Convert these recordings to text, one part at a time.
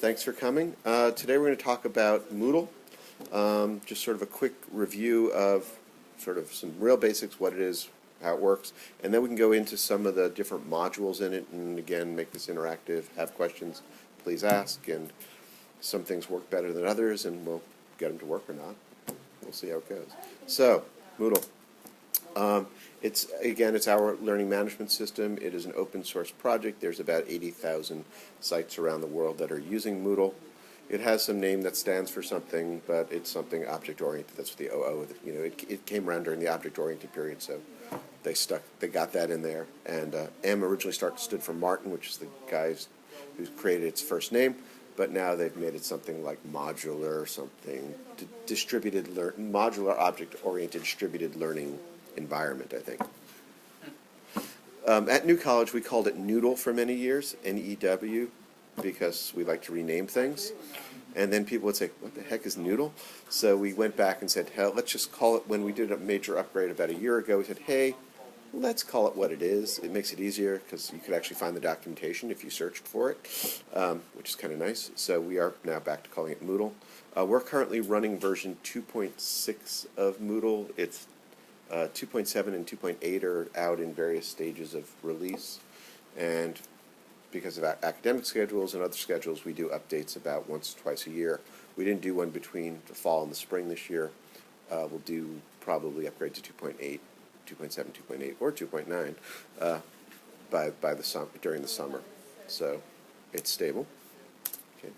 Thanks for coming. Today we're going to talk about Moodle. Just sort of a quick review of sort of some real basics, what it is, how it works, and then we can go into some of the different modules in it, and again, make this interactive, have questions, please ask, and some things work better than others, and we'll get them to work or not. We'll see how it goes. So, Moodle. It's our learning management system. It is an open source project. There's about 80,000 sites around the world that are using Moodle. It has some name that stands for something, but it's something object-oriented. That's what the OO, it came around during the object-oriented period, so they got that in there. And M originally stood for Martin, which is the guy who created its first name, but now they've made it something like modular or something, modular object-oriented distributed learning environment, I think. At New College, we called it Noodle for many years, N-E-W, because we like to rename things. And then people would say, what the heck is Noodle? So we went back and said, hell, let's just call it, when we did a major upgrade about a year ago, we said, hey, let's call it what it is. It makes it easier because you could actually find the documentation if you searched for it, which is kind of nice. So we are now back to calling it Moodle. We're currently running version 2.6 of Moodle. It's 2.7 and 2.8 are out in various stages of release, and because of academic schedules and other schedules, we do updates about once or twice a year. We didn't do one between the fall and the spring this year. We'll do probably upgrade to 2.8, 2.7, 2.8, or 2.9 during the summer. So it's stable. Okay.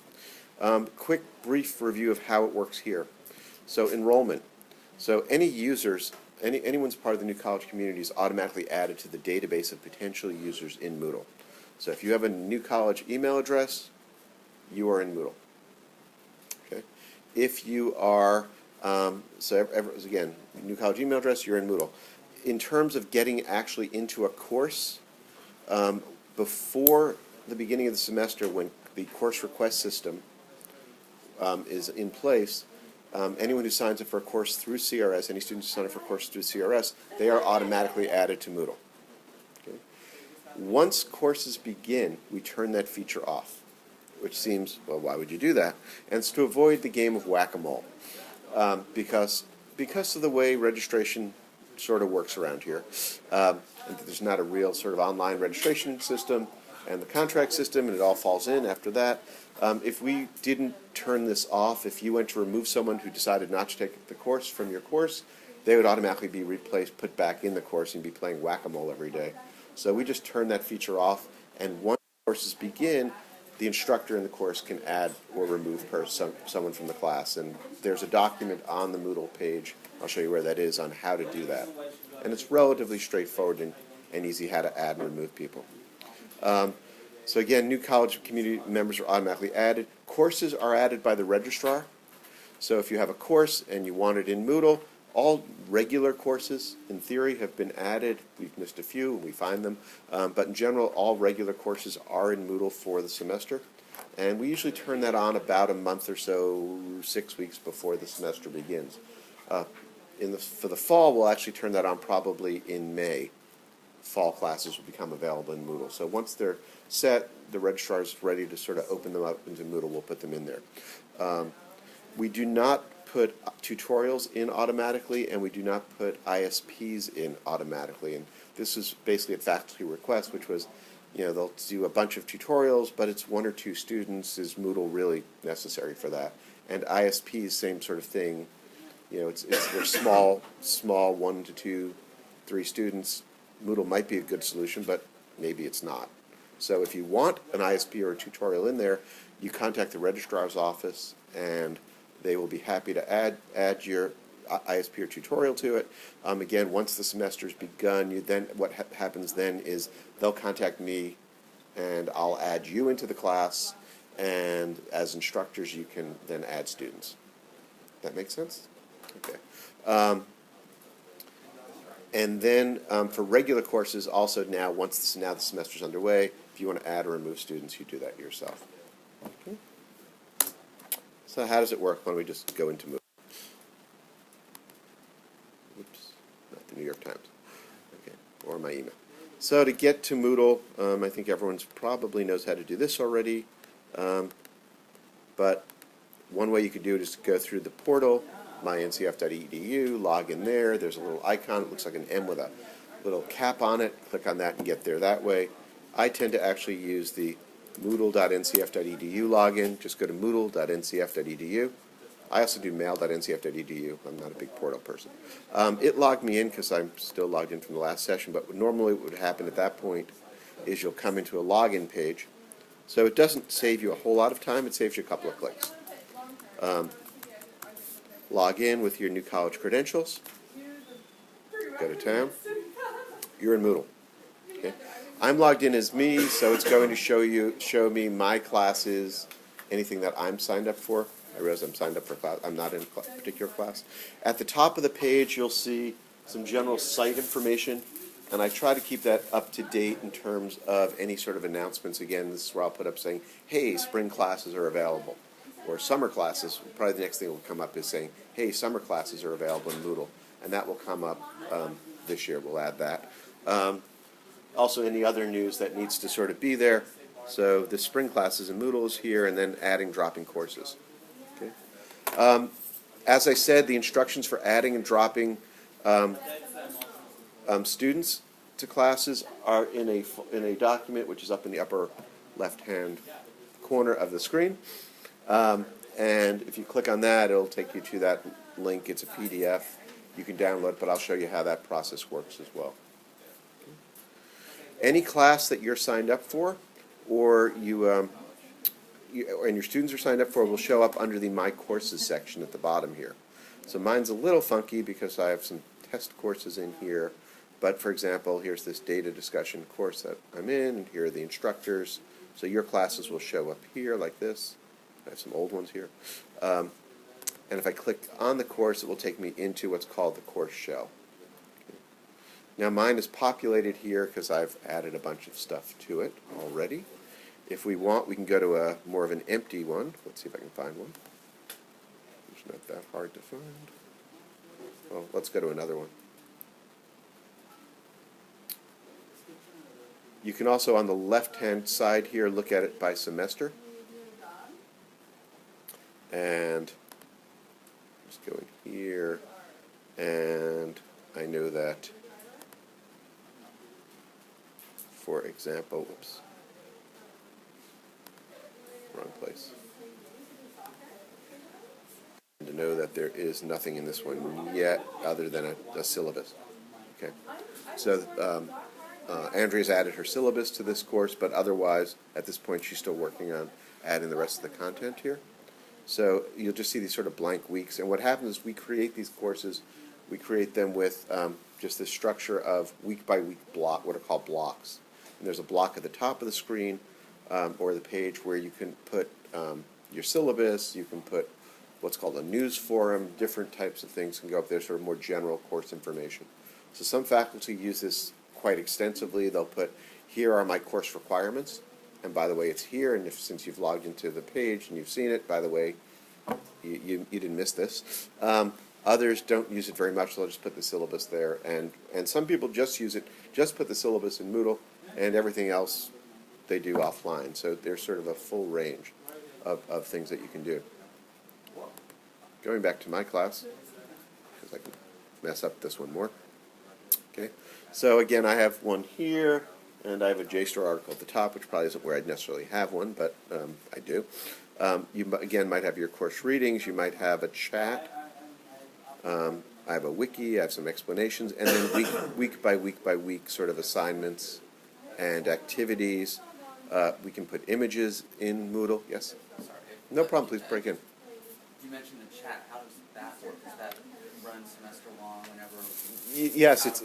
Quick, brief review of how it works here. So enrollment. So any users. Anyone's part of the New College community is automatically added to the database of potential users in Moodle. So if you have a New College email address, you are in Moodle. Okay. If you are, again, New College email address, you're in Moodle. In terms of getting actually into a course, before the beginning of the semester, when the course request system is in place, anyone who signs up for a course through CRS, any students who sign up for a course through CRS, they are automatically added to Moodle. Okay. Once courses begin, we turn that feature off, which seems, well, why would you do that? And it's to avoid the game of whack-a-mole, because of the way registration sort of works around here. There's not a real sort of online registration system and the contract system, and it all falls in after that. If we didn't turn this off, if you went to remove someone who decided not to take the course from your course, they would automatically be replaced, put back in the course, and be playing whack-a-mole every day. So we just turn that feature off, and once courses begin, the instructor in the course can add or remove someone from the class. And there's a document on the Moodle page, I'll show you where that is, on how to do that. And it's relatively straightforward and easy how to add and remove people. So again, New College community members are automatically added. Courses are added by the registrar. So if you have a course and you want it in Moodle, all regular courses, in theory, have been added. We've missed a few, and we find them. But in general, all regular courses are in Moodle for the semester. And we usually turn that on about a month or so, 6 weeks before the semester begins. For the fall, we'll actually turn that on probably in May. Fall classes will become available in Moodle. So once they're set, the registrar is ready to sort of open them up into Moodle. We'll put them in there. We do not put tutorials in automatically, and we do not put ISPs in automatically. And this is basically a faculty request, which was, they'll do a bunch of tutorials, but it's 1 or 2 students. Is Moodle really necessary for that? And ISPs, same sort of thing. They're small, 1 to 2, 3 students. Moodle might be a good solution, but maybe it's not. So if you want an ISP or a tutorial in there, you contact the registrar's office, and they will be happy to add your ISP or tutorial to it. Again, once the semester's begun, what happens then is they'll contact me, and I'll add you into the class, and as instructors, you can then add students. That make sense? Okay. And then for regular courses, also now, now the semester's underway, if you want to add or remove students, you do that yourself. Okay. So how does it work? Why don't we just go into Moodle? Oops, not the New York Times. Okay, or my email. So to get to Moodle, I think everyone probably knows how to do this already. but one way you could do it is to go through the portal, myncf.edu, log in there. There's a little icon. It looks like an M with a little cap on it. Click on that and get there that way. I tend to actually use the moodle.ncf.edu login. Just go to moodle.ncf.edu. I also do mail.ncf.edu. I'm not a big portal person. It logged me in because I'm still logged in from the last session, but normally what would happen at that point is you'll come into a login page. So it doesn't save you a whole lot of time. It saves you a couple of clicks. Log in with your new college credentials. Go to town. You're in Moodle. Okay. I'm logged in as me, so it's going to show me my classes, anything that I'm signed up for. I realize I'm signed up for class. I'm not in a particular class. At the top of the page, you'll see some general site information, and I try to keep that up to date in terms of any sort of announcements. Again, this is where I'll put up saying, hey, spring classes are available. Or summer classes, probably the next thing that will come up is saying, hey, summer classes are available in Moodle. And that will come up this year. We'll add that. Also, any other news that needs to sort of be there. So the spring classes in Moodle is here, and then adding, dropping courses. Okay. As I said, the instructions for adding and dropping students to classes are in a document which is up in the upper left-hand corner of the screen. And if you click on that, it'll take you to that link. It's a PDF. You can download, but I'll show you how that process works as well. Any class that you're signed up for, or and your students are signed up for, will show up under the My Courses section at the bottom here. So mine's a little funky because I have some test courses in here. But for example, here's this data discussion course that I'm in, and here are the instructors. So your classes will show up here like this. I have some old ones here. And if I click on the course, it will take me into what's called the course shell. Okay. Now mine is populated here because I've added a bunch of stuff to it already. If we want, we can go to a more of an empty one. Let's see if I can find one. It's not that hard to find. Well, let's go to another one. You can also, on the left-hand side here, look at it by semester. And just go in here, and I know that, for example, whoops, wrong place. And to know that there is nothing in this one yet other than a syllabus. Okay, so Andrea's added her syllabus to this course, but otherwise, at this point, she's still working on adding the rest of the content here. So you'll just see these sort of blank weeks. And what happens is we create these courses, we create them with just this structure of week-by-week block, what are called blocks. And there's a block at the top of the screen or the page where you can put your syllabus, you can put what's called a news forum, different types of things can go up there, sort of more general course information. So some faculty use this quite extensively. They'll put, here are my course requirements. And by the way, it's here, and since you've logged into the page and you've seen it, by the way, you didn't miss this. Others don't use it very much. They'll just put the syllabus there. And some people just use it, just put the syllabus in Moodle, and everything else they do offline. So there's sort of a full range of things that you can do. Going back to my class, because I can mess up this one more. Okay, so again, I have one here. And I have a JSTOR article at the top, which probably isn't where I'd necessarily have one, but I do. You, again, might have your course readings. You might have a chat. I have a wiki. I have some explanations. And then week by week sort of assignments and activities. We can put images in Moodle. Yes? Sorry. No problem. Please break in. You mentioned the chat. How does that work? Does that run semester long whenever? Yes,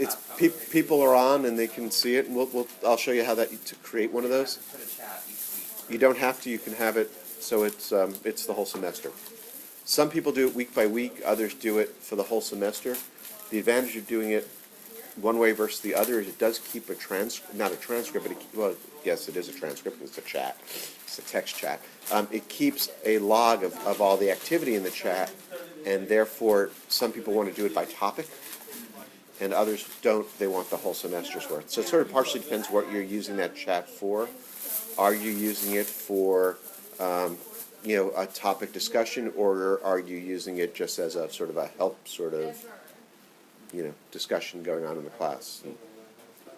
people are on and they can see it, and I'll show you how to create one of those. Put a chat each week. You don't have to. You can have it so it's the whole semester. Some people do it week by week. Others do it for the whole semester. The advantage of doing it one way versus the other is it does keep not a transcript, but well, yes, it is a transcript. It's a chat. It's a text chat. It keeps a log of all the activity in the chat, and therefore some people want to do it by topic. And others don't. They want the whole semester's worth. So it sort of partially depends what you're using that chat for. Are you using it for a topic discussion, or are you using it just as a sort of a help sort of, discussion going on in the class? And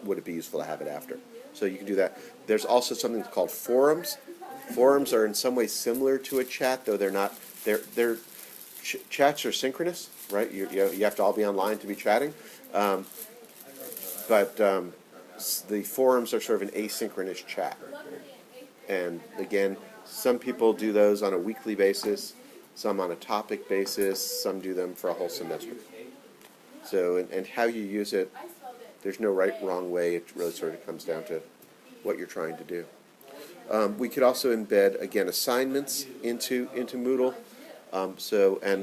would it be useful to have it after? So you can do that. There's also something called forums. Forums are in some way similar to a chat, though they're not. Chats are synchronous, right? You have to all be online to be chatting, but the forums are sort of an asynchronous chat. And again, some people do those on a weekly basis, some on a topic basis, some do them for a whole semester. So, and how you use it, there's no right, wrong way. It really sort of comes down to what you're trying to do. We could also embed, again, assignments into Moodle. And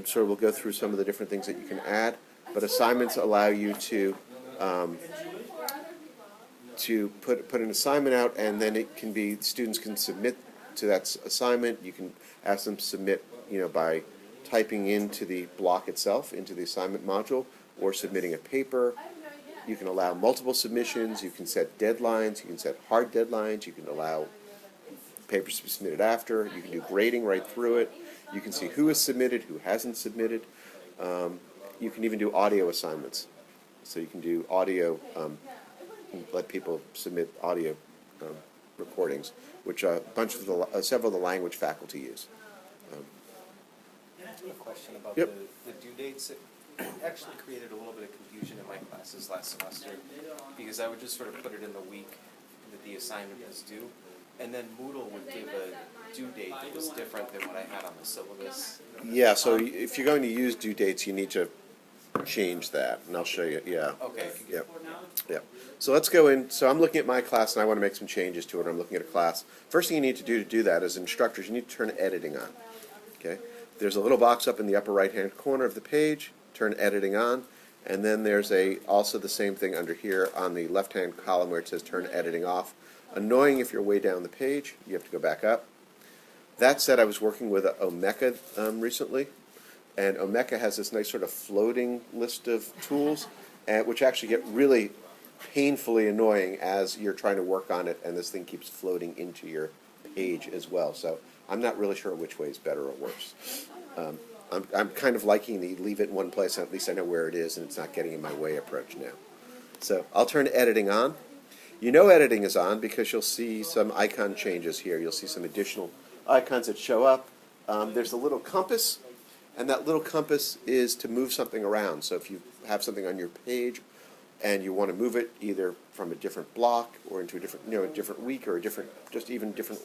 sort of we'll go through some of the different things that you can add. But assignments allow you to put an assignment out, and then it can be, students can submit to that assignment. You can ask them to submit, by typing into the block itself, into the assignment module, or submitting a paper. You can allow multiple submissions. You can set deadlines. You can set hard deadlines. You can allow papers to be submitted after. You can do grading right through it. You can see who has submitted, who hasn't submitted. You can even do audio assignments. So you can do audio, let people submit audio recordings, which several of the language faculty use. I have a question about Yep. the due dates. It actually created a little bit of confusion in my classes last semester, because I would just sort of put it in the week that the assignment was due, and then Moodle would give a due date that was different than what I had on the syllabus. Yeah, so if you're going to use due dates, you need to change that, and I'll show you. Yeah. Okay. Yep. Yep. So let's go in. So I'm looking at my class, and I want to make some changes to it. I'm looking at a class. First thing you need to do that as instructors, you need to turn editing on. Okay. There's a little box up in the upper right-hand corner of the page. Turn editing on, and then there's also the same thing under here on the left-hand column where it says turn editing off. Annoying if you're way down the page. You have to go back up. That said, I was working with Omeka recently, and Omeka has this nice sort of floating list of tools, which actually get really painfully annoying as you're trying to work on it, and this thing keeps floating into your page as well. So I'm not really sure which way is better or worse. I'm kind of liking the leave it in one place, and at least I know where it is, and it's not getting in my way approach now. So I'll turn editing on. You know editing is on because you'll see some icon changes here. You'll see some additional icons that show up. There's a little compass, and that little compass is to move something around. So if you have something on your page and you want to move it either from a different block or into a different week, or a different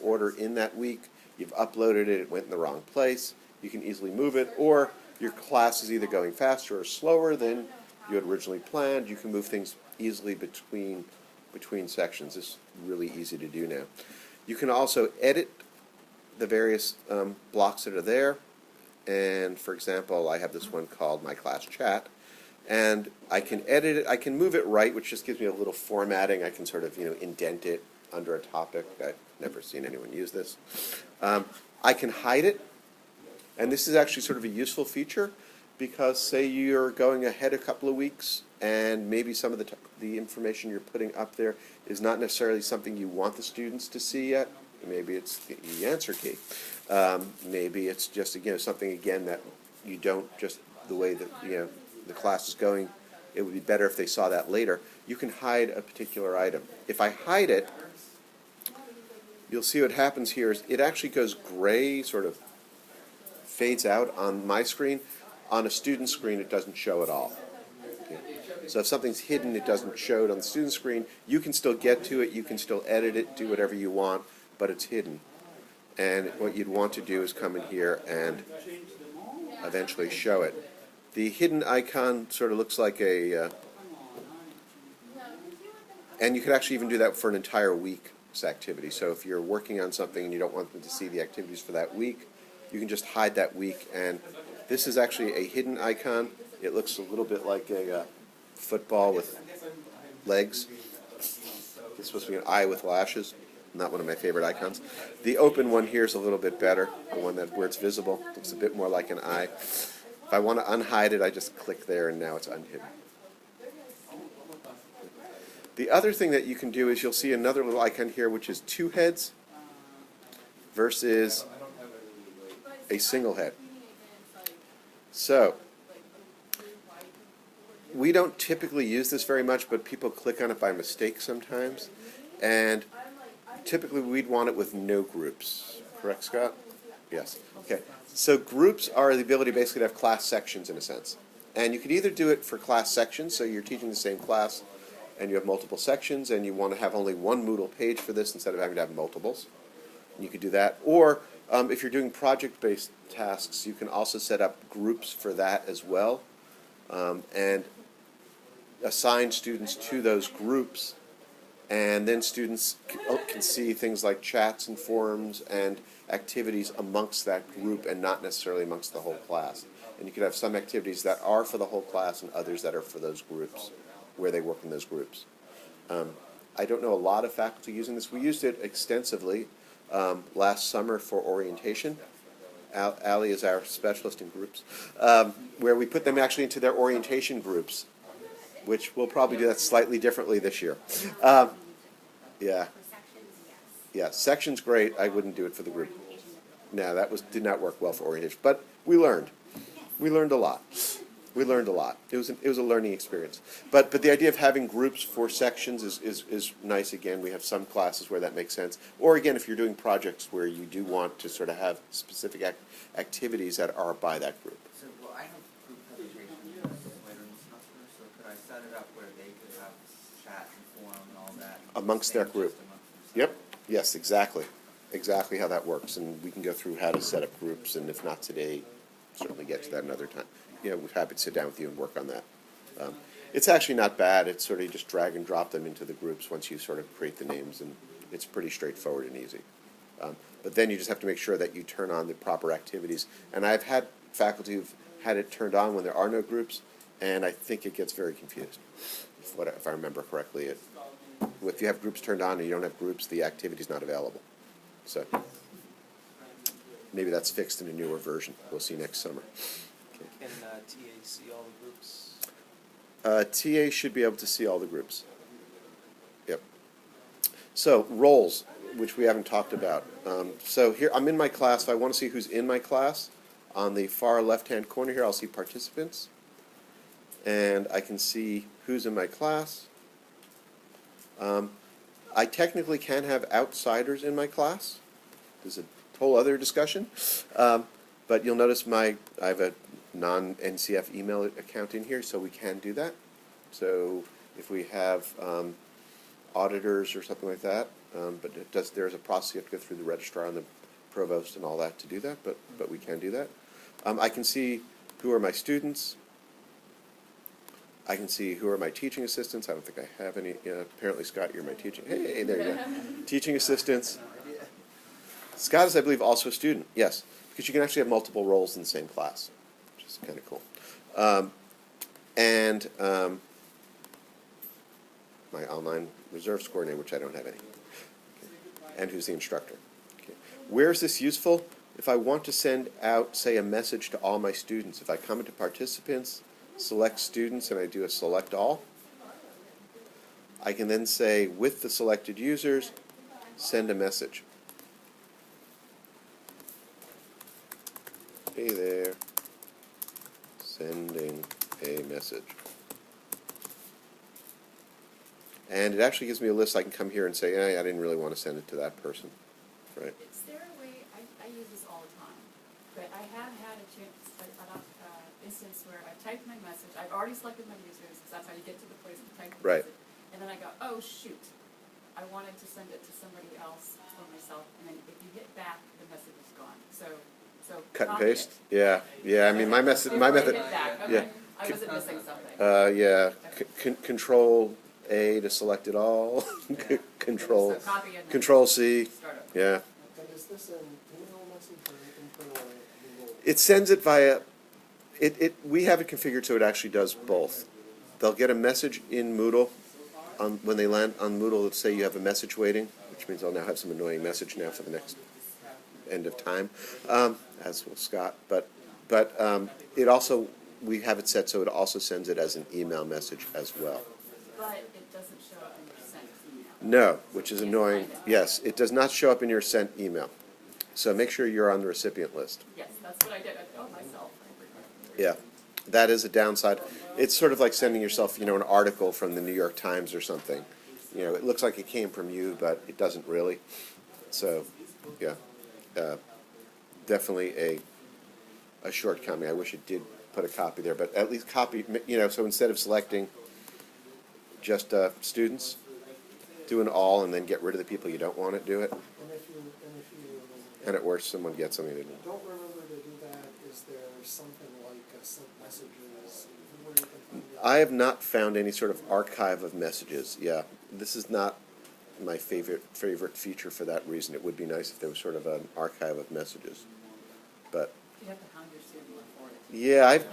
order in that week, you've uploaded it, it went in the wrong place, you can easily move it, or your class is either going faster or slower than you had originally planned. You can move things easily between sections. It's really easy to do now. You can also edit the various blocks that are there. And for example, I have this one called My Class Chat, and I can edit it. I can move it right, which just gives me a little formatting. I can sort of indent it under a topic. I've never seen anyone use this. I can hide it, and this is actually sort of a useful feature because say you're going ahead a couple of weeks and maybe some of the information you're putting up there is not necessarily something you want the students to see yet. Maybe it's the answer key. Maybe it's just something that you don't, just the way that the class is going. It would be better if they saw that later. You can hide a particular item. If I hide it, you'll see what happens here is it actually goes gray, sort of fades out on my screen. On a student screen, it doesn't show at all. Okay. So if something's hidden, it doesn't show it on the student screen. You can still get to it. You can still edit it, do whatever you want, but it's hidden. And what you'd want to do is come in here and eventually show it. The hidden icon sort of looks like and you could actually even do that for an entire week's activity. So if you're working on something and you don't want them to see the activities for that week, you can just hide that week. And this is actually a hidden icon. It looks a little bit like a football with legs. It's supposed to be an eye with lashes. Not one of my favorite icons. The open one here is a little bit better. The one where it's visible. Looks a bit more like an eye. If I want to unhide it, I just click there, and now it's unhidden. The other thing that you can do is you'll see another little icon here, which is two heads versus a single head. So, we don't typically use this very much, but people click on it by mistake sometimes. And typically we'd want it with no groups. Correct, Scott? Yes. Okay. So groups are the ability basically to have class sections in a sense. And you could either do it for class sections, so you're teaching the same class and you have multiple sections and you want to have only one Moodle page for this instead of having to have multiples. You could do that. Or if you're doing project-based tasks, you can also set up groups for that as well. And assign students to those groups, and then students can see things like chats and forums and activities amongst that group and not necessarily amongst the whole class. And you could have some activities that are for the whole class and others that are for those groups, where they work in those groups. I don't know a lot of faculty using this. We used it extensively last summer for orientation. Allie is our specialist in groups, where we put them actually into their orientation groups, which we'll probably do that slightly differently this year. Yeah. Yeah, section's great. I wouldn't do it for the group. No, that did not work well for orientation. But we learned. We learned a lot. We learned a lot. It was a learning experience. But the idea of having groups for sections is nice. Again, we have some classes where that makes sense. Or again, if you're doing projects where you do want to sort of have specific activities that are by that group. So, well, I have group presentations later in the semester, so could I set it up where they could have chat and forum and all that? Amongst their group. Yep. Yes, exactly. Exactly how that works. And we can go through how to set up groups, and if not today, certainly get to that another time. We're happy to sit down with you and work on that. It's actually not bad. It's sort of you just drag and drop them into the groups once you sort of create the names, and it's pretty straightforward and easy. But then you just have to make sure that you turn on the proper activities. And I've had faculty who've had it turned on when there are no groups, and I think it gets very confused. If I remember correctly, if you have groups turned on and you don't have groups, the activity's not available. So maybe that's fixed in a newer version. We'll see next summer. Can TA see all the groups? TA should be able to see all the groups. Yep. So roles, which we haven't talked about. So here I'm in my class. If I want to see who's in my class, on the far left-hand corner here, I'll see participants, and I can see who's in my class. I technically can have outsiders in my class. There's a whole other discussion. But you'll notice I have a non-NCF email account in here, so we can do that. So if we have auditors or something like that, but there's a process you have to go through the registrar and the provost and all that to do that, but we can do that. I can see who are my students. I can see who are my teaching assistants. I don't think I have any. Apparently, Scott, you're my teaching. Hey, there you go. Teaching assistants. Scott is, I believe, also a student. Yes, because you can actually have multiple roles in the same class, which is kind of cool. And my online reserves coordinator, which I don't have any. Okay. And who's the instructor. Okay. Where is this useful? If I want to send out, say, a message to all my students, if I come into participants, select students, and I do a select all, I can then say, with the selected users, send a message. Hey there, sending a message. And it actually gives me a list. I can come here and say, hey, I didn't really want to send it to that person, right? Is there a way, I use this all the time, but I have had an instance where I typed my message, I've already selected my users, because that's how you get to the place to type the Right. message, and then I go, oh shoot, I wanted to send it to somebody else or myself, and then if you hit back, the message is gone. So Cut and copy paste? it. Yeah, yeah. I mean, my method. Before you hit back, okay. Yeah. I wasn't missing something. Yeah. Control A to select it all. Control. So copy it and then Control C. start over. Yeah. But is this an email message or internal Google? It sends it via. We have it configured so it actually does both. They'll get a message in Moodle when they land on Moodle. Let's say you have a message waiting, which means I'll now have some annoying message now for the next end of time, as will Scott. But it also, we have it set so it also sends it as an email message as well. But it doesn't show up in your sent email. No, which is annoying. Yes, it does not show up in your sent email. So make sure you're on the recipient list. Yes, that's what I did. Myself. Yeah, that is a downside. It's sort of like sending yourself, an article from the New York Times or something. It looks like it came from you, but it doesn't really. So, yeah, definitely a shortcoming. I wish it did put a copy there, but at least copy, so instead of selecting just students, do an all and then get rid of the people you don't want to do it. And if you And at worst, someone gets something they didn't. don't remember to do that, is there something like sent messages where you can find it? I have not found any sort of archive of messages. Yeah, this is not my favorite feature for that reason. It would be nice if there was sort of an archive of messages, but You have to hound your student for it.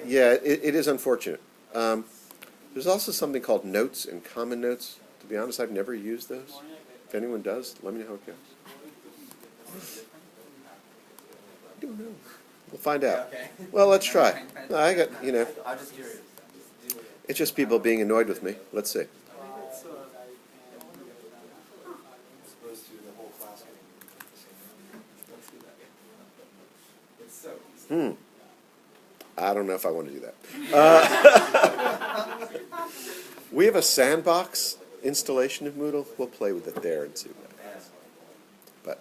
yeah, it is unfortunate. There's also something called notes and common notes. To be honest, I've never used those. If anyone does, let me know how it goes. I don't know. We'll find out. Okay. Well, let's try. No, I got, I'm just curious. it's just people being annoyed with me. Let's see. It's opposed to the whole class getting the same. Let's do that. It's so easy. I don't know if I want to do that. We have a sandbox installation of Moodle. We'll play with it there and see what happens. But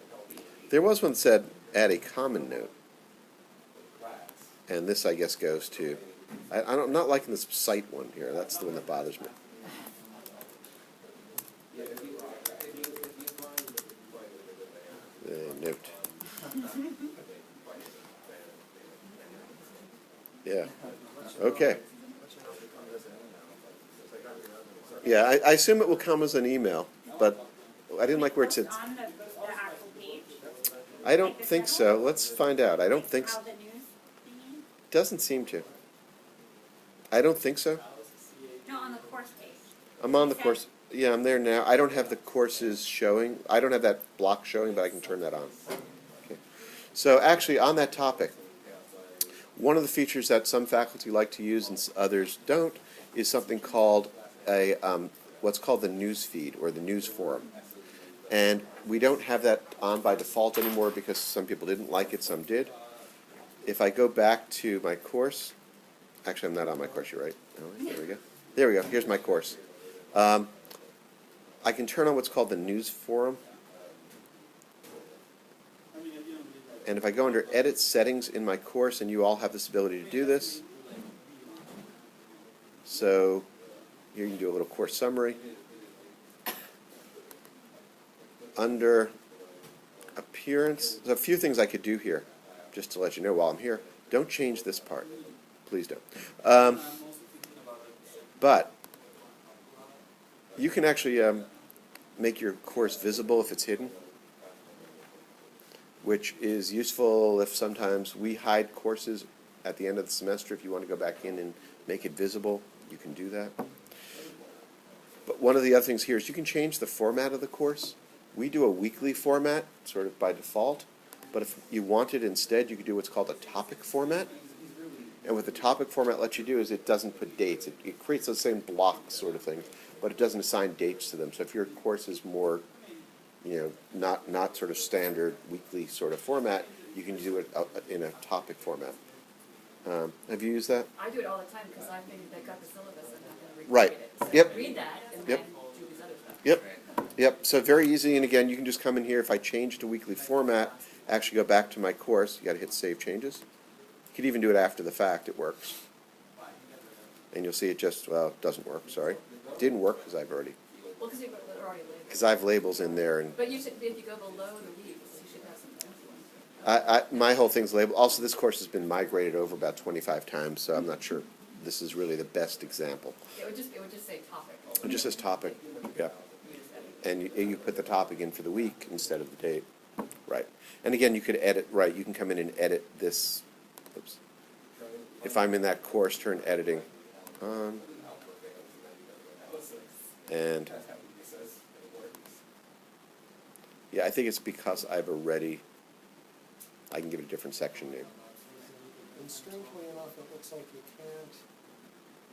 there was one that said add a common note. And this, I guess, goes to... I'm not liking this site one here. That's the one that bothers me. Note. Yeah. Okay. Yeah, I assume it will come as an email, but I didn't like where it said... On the actual page? I don't think so. Let's find out. I don't think so. How the news thingy? Doesn't seem to. I don't think so. No, on the course page. I'm on the course. Yeah, I'm there now. I don't have the courses showing. I don't have that block showing, but I can turn that on. Okay. So actually, on that topic, one of the features that some faculty like to use and others don't is something called what's called the news feed or the news forum. And we don't have that on by default anymore because some people didn't like it, some did. If I go back to my course, actually I'm not on my course, you're right. Oh, there we go. There we go. Here's my course. I can turn on what's called the news forum. And if I go under edit settings in my course, and you all have this ability to do this. So here you can do a little course summary. Under appearance, there's a few things I could do here, just to let you know while I'm here. Don't change this part. Please don't. But you can actually make your course visible if it's hidden, which is useful if sometimes we hide courses at the end of the semester. If you want to go back in and make it visible, you can do that. But one of the other things here is you can change the format of the course. We do a weekly format, sort of by default, but if you wanted instead, you could do what's called a topic format. And what the topic format lets you do is it doesn't put dates. It creates those same blocks sort of things, but it doesn't assign dates to them. So if your course is more, not sort of standard weekly sort of format, you can do it in a topic format. Have you used that? I do it all the time because I've got the syllabus and I'm going to Right. it. So Yep. read that and Yep. then do this other stuff. Yep. Yep. So very easy. And again, you can just come in here. If I change to weekly format, actually go back to my course. You got to hit Save Changes. You could even do it after the fact. It works. And you'll see it just, well, it doesn't work. Sorry. It didn't work because I've already, Well, because they're already labeled. because I have labels in there. And But you should, if you go below the weeks, you should have some influence. my whole thing's labeled. Also, this course has been migrated over about 25 times, so I'm not sure this is really the best example. It would just say topic. It just says topic. Yeah. And you put the topic in for the week instead of the date. Right. And again, you could edit, right, you can come in and edit this. Oops. If I'm in that course, turn editing on. And yeah, I think it's because I've already, I can give it a different section name. And strangely enough, it looks like you can't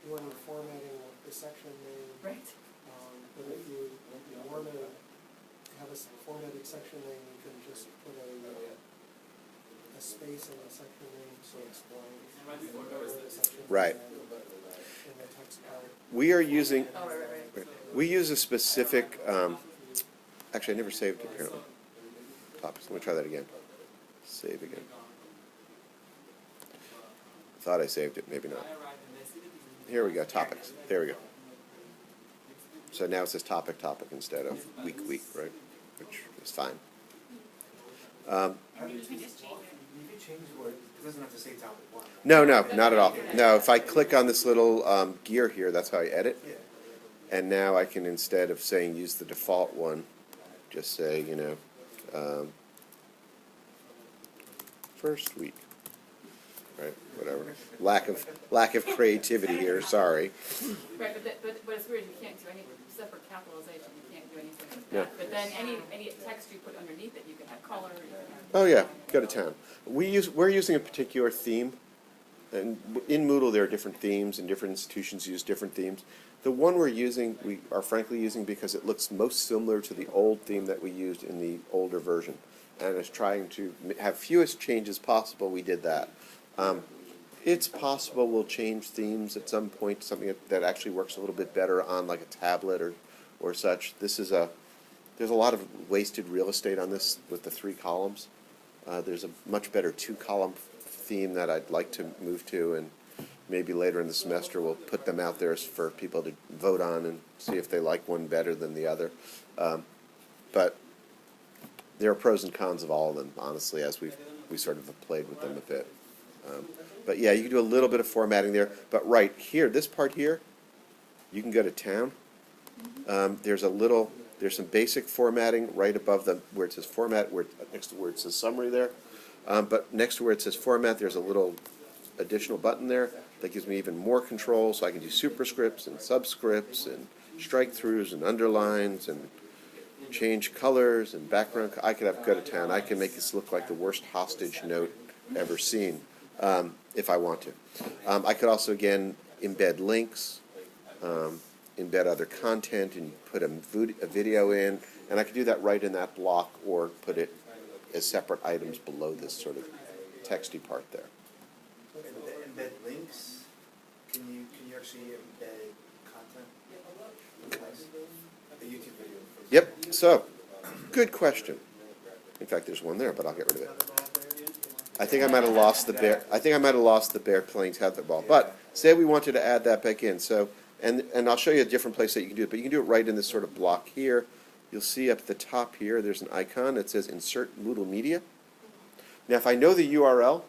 do any formatting with the section name. Right. But if you want to have a formatted section name, you can just put a space in the section name so it's blank. And you know where the section is Right. in the text part. We are using, Oh, right. we use a specific, actually I never saved it apparently. Topics, let me try that again. Save again. Thought I saved it, maybe not. Here we go, topics. There we go. So now it says topic instead of week, right? Which is fine. And then you can just change it. You can change the word, it doesn't have to say topic one. Right? No, not at all. No, if I click on this little gear here, that's how I edit. Yeah. And now I can, instead of saying use the default one, just say, first week. Right, whatever. Lack of creativity here, sorry. Right, but it's weird, you can't do any separate capitalization, you can't do anything like Yeah. that. But then any text you put underneath it, you can have color, you can have. Oh yeah, go to town. We're using a particular theme, and in Moodle there are different themes, and different institutions use different themes. The one we are frankly using because it looks most similar to the old theme that we used in the older version, and is trying to have fewest changes possible. We did that. It's possible we'll change themes at some point to something that actually works a little bit better on like a tablet or such. There's a lot of wasted real estate on this with the 3 columns. There's a much better 2-column theme that I'd like to move to, and maybe later in the semester we'll put them out there for people to vote on and see if they like one better than the other. But there are pros and cons of all of them, honestly, as we sort of have played with them a bit. But yeah, you can do a little bit of formatting there. But right here, this part here, you can go to town. There's some basic formatting right above where it says format, next to where it says summary there. But next to where it says format, there's a little additional button there that gives me even more control, so I can do superscripts and subscripts and strike-throughs and underlines and change colors and background. I could have go to town. I can make this look like the worst hostage note ever seen, if I want to. I could also, again, embed links, embed other content, and put a video in, and I could do that right in that block, or put it as separate items below this sort of texty part there. Embed links. Can you actually embed content? Nice. A YouTube video. Yep. So, good question. In fact, there's one there, but I'll get rid of it. I think I might have lost the bear. I think I might have lost the bear playing tetherball. But say we wanted to add that back in. So, and I'll show you a different place that you can do it. But you can do it right in this sort of block here. You'll see up at the top here, there's an icon that says Insert Moodle Media. Now, if I know the URL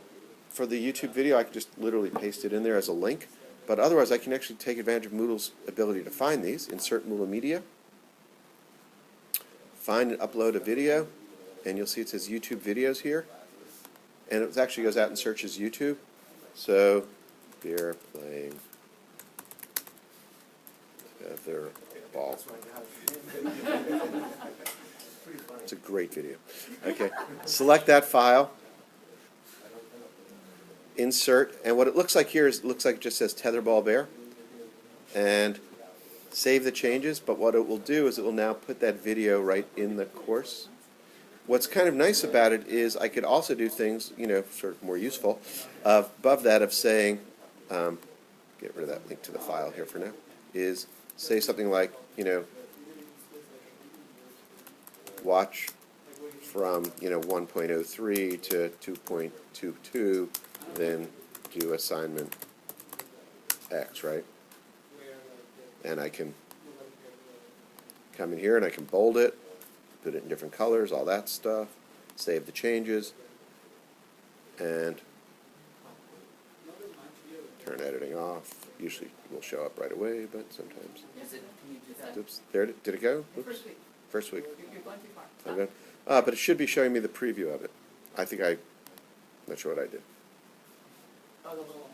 for the YouTube video, I can just literally paste it in there as a link. But otherwise, I can actually take advantage of Moodle's ability to find these. Insert Moodle Media. Find and upload a video. And you'll see it says YouTube videos here. And it actually goes out and searches YouTube. So, beer playing tetherball. It's a great video. Okay, select that file. Insert, and what it looks like here is it just says tetherball bear. And save the changes. But what it will do is it will now put that video right in the course. What's kind of nice about it is I could also do things, sort of more useful, above that of saying, get rid of that link to the file here for now, is say something like, watch from, 1.03 to 2.22, then do assignment X, right? And I can come in here and I can bold it, put it in different colors, all that stuff, save the changes, and turn editing off. Usually it will show up right away, but sometimes. Can you do that? Oops, there did it go? Oops. First week, First week. you're going too far. I'm good. But it should be showing me the preview of it. I'm not sure what I did. Oh, the little,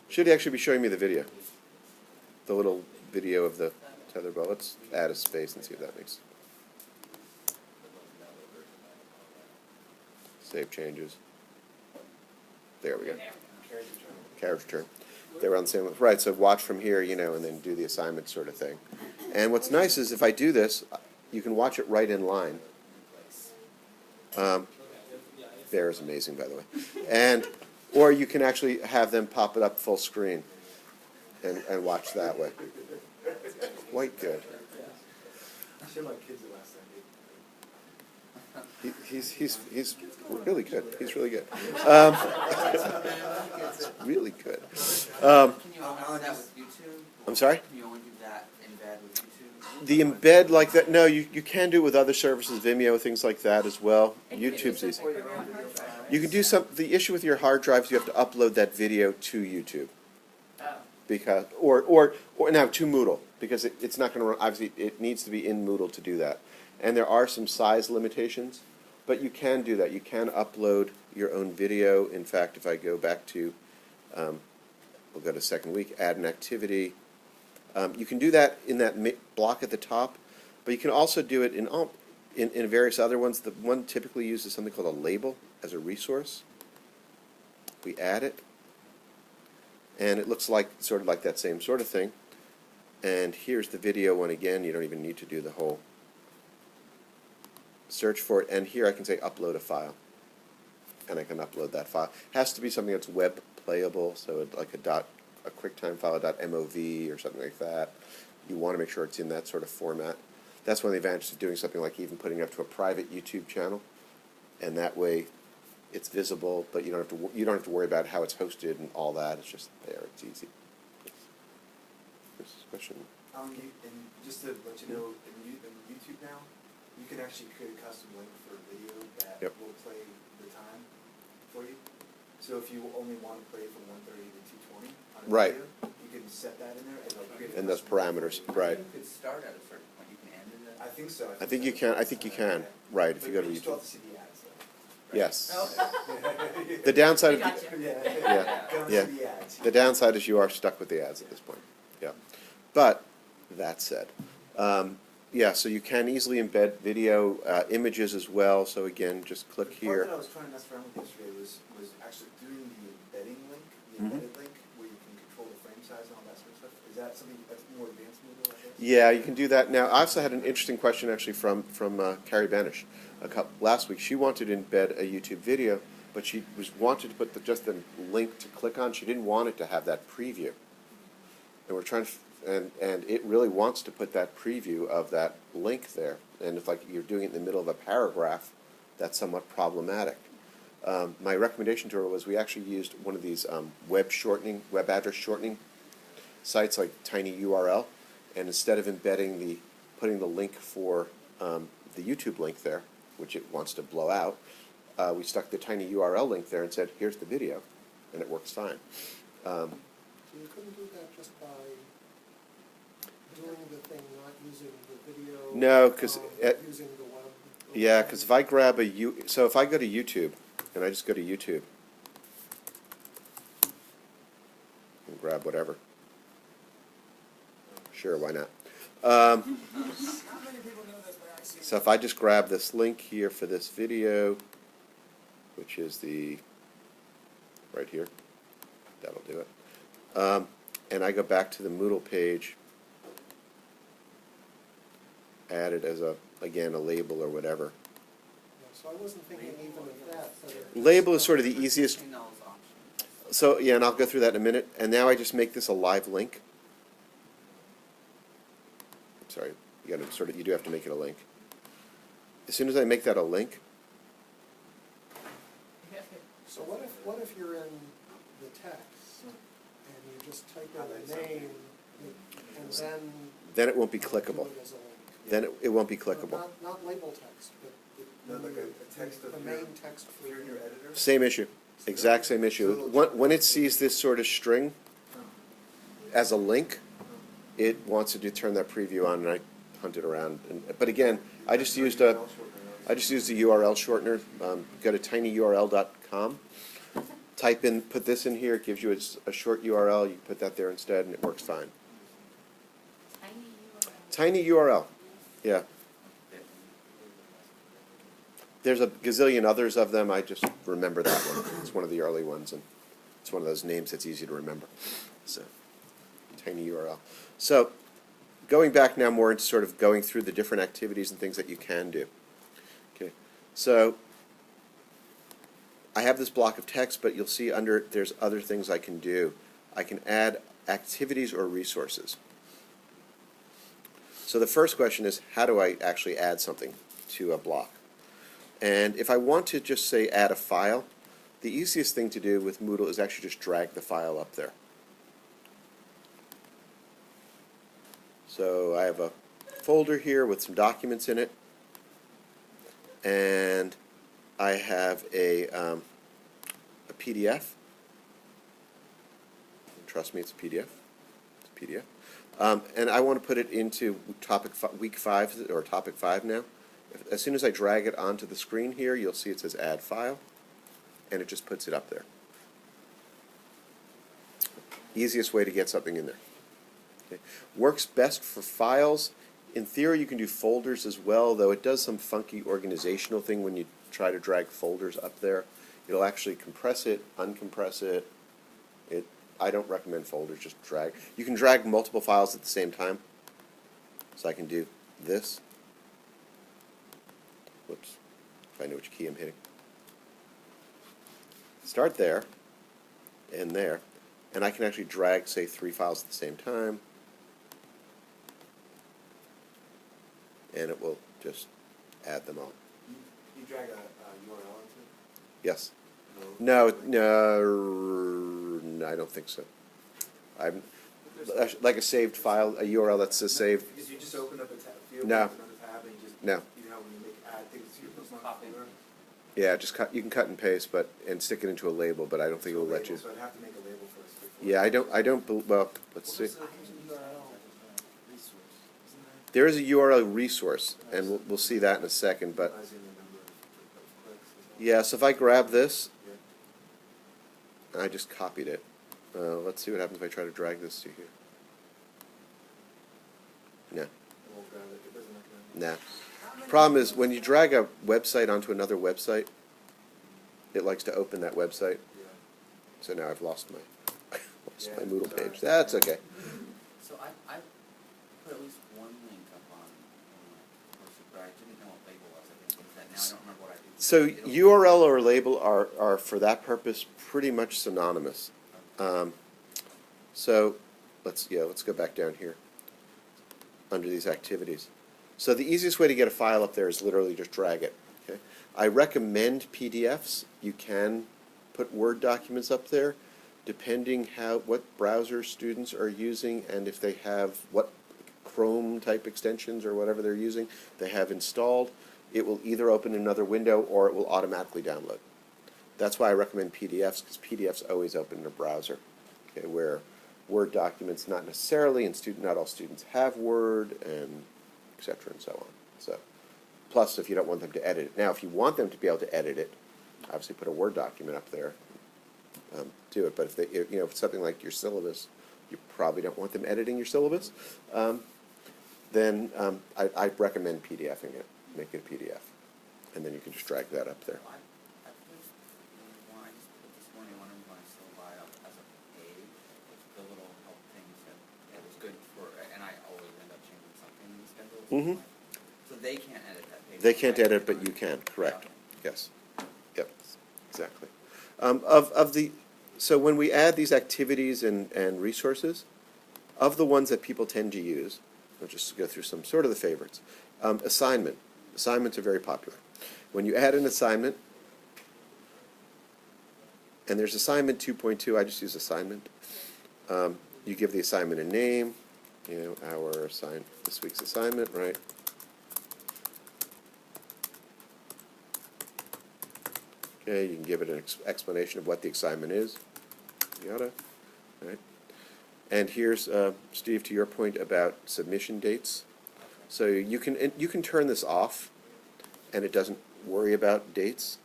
Should actually be showing me the video. The little video of the tetherball. Let's add a space and see if that makes. Save changes. There we go. Carriage return. They were on the same one. Right, so watch from here, and then do the assignment sort of thing. And what's nice is if I do this, You can watch it right in line. Bear is amazing, by the way. Or you can actually have them pop it up full screen and watch that way. Quite good. I showed my kids it last night. He's really good. He's really good. Really good. Can you only do that with YouTube? I'm sorry? Can you only do that embed with YouTube? The embed like that, no, you can do it with other services, Vimeo, things like that as well. And you can do YouTube's easy. something for your own hard drive. You can do the issue with your hard drives, you have to upload that video to YouTube. Oh. Because, or now to Moodle, because it's not going to run, obviously it needs to be in Moodle to do that. And there are some size limitations, but you can do that. You can upload your own video. In fact, if I go back to, we'll go to second week, add an activity. You can do that in that block at the top, but you can also do it in various other ones. The one typically uses something called a label as a resource. We add it, and it looks like sort of like that same sort of thing. And here's the video one again. You don't even need to do the whole search for it. And here I can say upload a file, and I can upload that file. It has to be something that's web playable, so like a QuickTime file, .mov or something like that. You want to make sure it's in that sort of format. That's one of the advantages of doing something like even putting it up to a private YouTube channel, and that way it's visible, but you don't have to worry about how it's hosted and all that. It's just there. It's easy. This question. And just to let you know, in YouTube now, you can actually create a custom link for a video that Yep. will play the time for you. So if you only want to play from 1:30 to 2:20 on a Right. video, you can set that in there and it'll create a And those custom link parameters, for you. right. You could start at a certain point, you can end it at. I think so. I think you can. I think you can. Right. If you go to But you still have YouTube. to see the ads, though. Yes. Oh. The downside of I got you. Yeah. Don't Yeah. see the ads. the downside is you are stuck with the ads at this point. Yeah. But that said, yeah. So you can easily embed video images as well. So again, just click The part here. that I was trying to mess around with yesterday was actually doing the embedding link, the Mhm. embedded link, where you can control the frame size and all that sort of stuff. Is that something that's more advanced Moodle, I guess? Yeah, you can do that now. I also had an interesting question actually from Carrie Banish last week. She wanted to embed a YouTube video, but she wanted to put just the link to click on. She didn't want it to have that preview. And we're trying to, and it really wants to put that preview of that link there. And if like you're doing it in the middle of a paragraph, that's somewhat problematic. My recommendation to her was we actually used one of these web address shortening sites like tinyURL, and instead of putting the link for the YouTube link there, which it wants to blow out, we stuck the tinyURL link there and said, here's the video, and it works fine. So you couldn't do that just by doing the thing, not using the video? No, 'cause using the web? Yeah, because if I grab so if I go to YouTube, and I just go to YouTube, and grab whatever. Sure, why not? So if I just grab this link here for this video, which is right here, that'll do it. And I go back to the Moodle page, add it as again, a label or whatever. Yeah, so I wasn't thinking even of that, but it. Label is sort of the easiest. Between those options. So yeah, and I'll go through that in a minute. And now I just make this a live link. Sorry, you do have to make it a link. As soon as I make that a link, So what if you're in the text and you just type in the name and then it won't be do clickable. it as a link? Then it won't be No, clickable. not label text, but No, like a text of the your, main text if for you're in your editor. Same issue, exact same issue. When it sees this sort of string as a link, it wants to turn that preview on, and I hunt it around. But again, I just used the URL shortener. Go to tinyurl.com. Put this in here. It gives you a short URL. You put that there instead, and it works fine. Tiny URL. Tiny URL. Yeah. There's a gazillion others of them. I just remember that one. It's one of the early ones, and it's one of those names that's easy to remember. So, tiny URL. So, going back now more into sort of going through the different activities and things that you can do. Okay, so I have this block of text, but you'll see under it there's other things I can do. I can add activities or resources. So the first question is, how do I actually add something to a block? And if I want to just say add a file, the easiest thing to do with Moodle is actually just drag the file up there. So I have a folder here with some documents in it, and I have a PDF. Trust me, it's a PDF. It's a PDF. And I want to put it into week 5 or topic 5 now. As soon as I drag it onto the screen here, you'll see it says add file, and it just puts it up there. Easiest way to get something in there. Okay. Works best for files. In theory, you can do folders as well, though it does some funky organizational thing when you try to drag folders up there. It'll actually compress it, uncompress it. I don't recommend folders, just drag. You can drag multiple files at the same time. So I can do this. Whoops, if I know which key I'm hitting. Start there, and there. And I can actually drag, say, 3 files at the same time. And it will just add them all. You drag a URL into it? Yes. No. No, I don't think so. I'm like a saved file, a URL that says saved. Because you just open up a tab, field, No. open another tab, and you just, No. you know, when you add things to your bookmark Copy. folder. Yeah, just cut. You can cut and paste, and stick it into a label, but I don't think it will let you. So I'd have to make a label first. Yeah, I don't. Well, let's see. There's a URL resource, isn't there? There is a URL resource, and we'll see that in a second. But Minimizing the number of clicks as well. yeah, so if I grab this, Yeah. I just copied it. Let's see what happens if I try to drag this to here. No, It won't grab it. It doesn't recognize it. nah. Problem is, when you drag a website onto another website, it likes to open that website. Yeah. So now I've lost my Yeah, Moodle sorry. page. That's okay. So I put at least one link up on my course, but I didn't know what label was. I think what is that now? I don't remember what I did. So It'll- URL or label are for that purpose pretty much synonymous. So let's go back down here under these activities. So the easiest way to get a file up there is literally just drag it. Okay. I recommend PDFs. You can put Word documents up there, depending what browser students are using and if they have what Chrome type extensions or whatever they're using they have installed. It will either open another window or it will automatically download. That's why I recommend PDFs, because PDFs always open in a browser. Okay, where Word documents not necessarily, and not all students have Word, and et cetera, and so on. So, plus if you don't want them to edit it. Now, if you want them to be able to edit it, obviously put a Word document up there. Do it. But if if it's something like your syllabus, you probably don't want them editing your syllabus. Then I'd recommend PDFing it. Make it a PDF, and then you can just drag that up there. I put one, I just put this morning, wondering when I still buy up as a page, with the little help things that it was good for, and I always end up changing something in the schedule. Mhm. So they can't edit that page. They can't edit, but you can. Correct. Yes. Yep. Exactly. So when we add these activities and resources, of the ones that people tend to use, I'll just go through some sort of the favorites. Assignment. Assignments are very popular. When you add an assignment, and there's assignment 2.2, I just use assignment. You give the assignment a name, this week's assignment, right? Okay, you can give it an explanation of what the assignment is, yada, right? And here's, Steve, to your point about submission dates. So you can turn this off, and it doesn't worry about dates.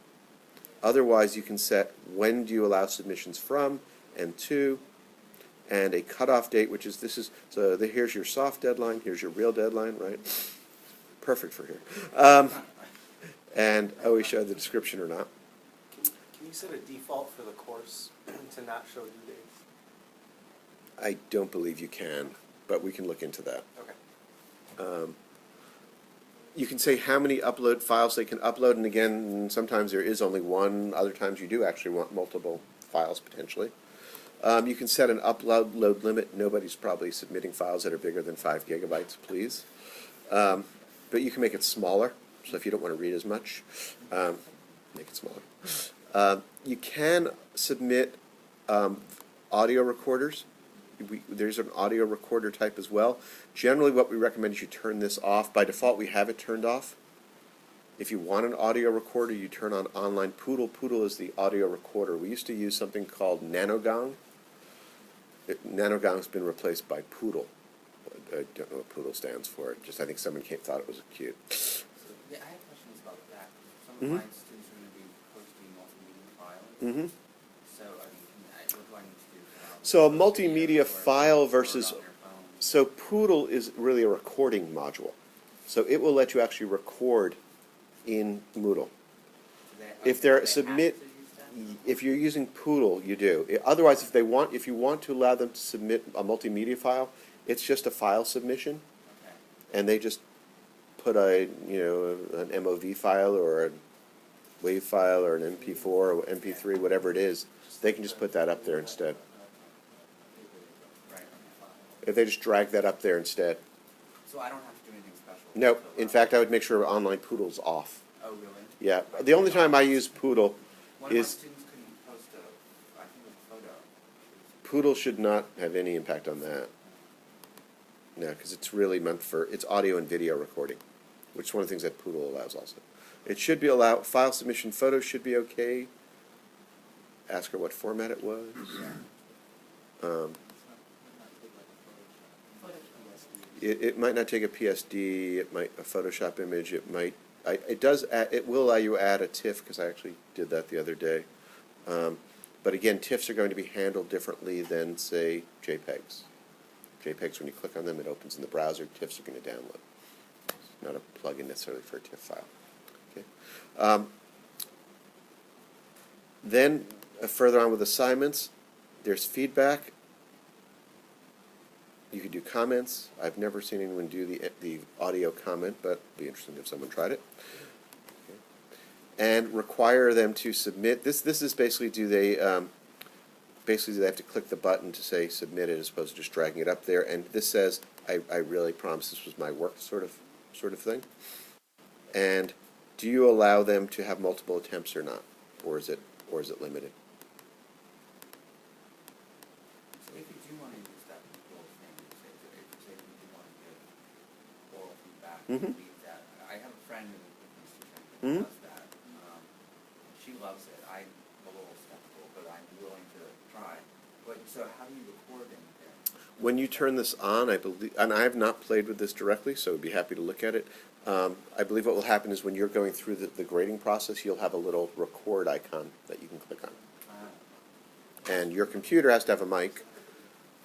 Otherwise, you can set when do you allow submissions from and to, and a cutoff date, which is here's your soft deadline, here's your real deadline, right? Perfect for here. And always show the description or not. Can you set a default for the course to not show due dates? I don't believe you can, but we can look into that. Okay. You can say how many upload files they can upload, and again, sometimes there is only one, other times you do actually want multiple files potentially. You can set an upload load limit. Nobody's probably submitting files that are bigger than 5 gigabytes, please. But you can make it smaller, so if you don't want to read as much, make it smaller. You can submit audio recorders. There's an audio recorder type as well. Generally what we recommend is you turn this off. By default we have it turned off. If you want an audio recorder, you turn on online Poodle. Poodle is the audio recorder. We used to use something called Nanogong. Nanogong's been replaced by Poodle. I don't know what Poodle stands for. Just I think someone thought it was cute. Yeah, I have questions about that. Some of Mhm. my students are going to be posting multimedia files. Mm-hmm. So, I mean, what do I need to do? So a Post multimedia videos or file record versus- on their phone? So Poodle is really a recording module. So it will let you actually record in Moodle. Do they- If they're do they submit- have to use that? If you're using Poodle, you do. Otherwise, if you want to allow them to submit a multimedia file, it's just a file submission, Okay. and they just put an MOV file or a WAV file or an MP4 or MP3, whatever it is. They can just put that up there instead. Right. If they just drag that up there instead. So I don't have to do anything special? No, to in allow- fact, I would make sure online Poodle's off. Oh, really? Yeah, the only time I use Poodle One of my is students couldn't post I think a photo. Poodle should not have any impact on that. No, because it's really meant for, it's audio and video recording, which is one of the things that Poodle allows also. It should be allowed, file submission photos should be okay. Ask her what format it was. It might not take a PSD, it might, a Photoshop image, it might, it will allow you to add a TIFF, because I actually did that the other day. But again, TIFFs are going to be handled differently than, say, JPEGs. JPEGs, when you click on them, it opens in the browser. TIFFs are going to download. It's not a plugin necessarily for a TIFF file. Okay. Then, further on with assignments, there's feedback. You could do comments. I've never seen anyone do the audio comment, but it'd be interesting if someone tried it. Okay. And require them to submit. This is basically, do they have to click the button to say submit it as opposed to just dragging it up there. And this says, I really promise this was my work sort of thing. And do you allow them to have multiple attempts or not, or is it limited? So if you do want to use that Google thing, say you do want to give oral feedback, Mhm. leave that. I have a friend who Mhm. does that. She loves it. I'm a little skeptical, but I'm willing to try. But so how do you record in there? When you turn this on, I believe, and I have not played with this directly, so I'd be happy to look at it. I believe what will happen is when you're going through the grading process, you'll have a little record icon that you can click on. And your computer has to have a mic,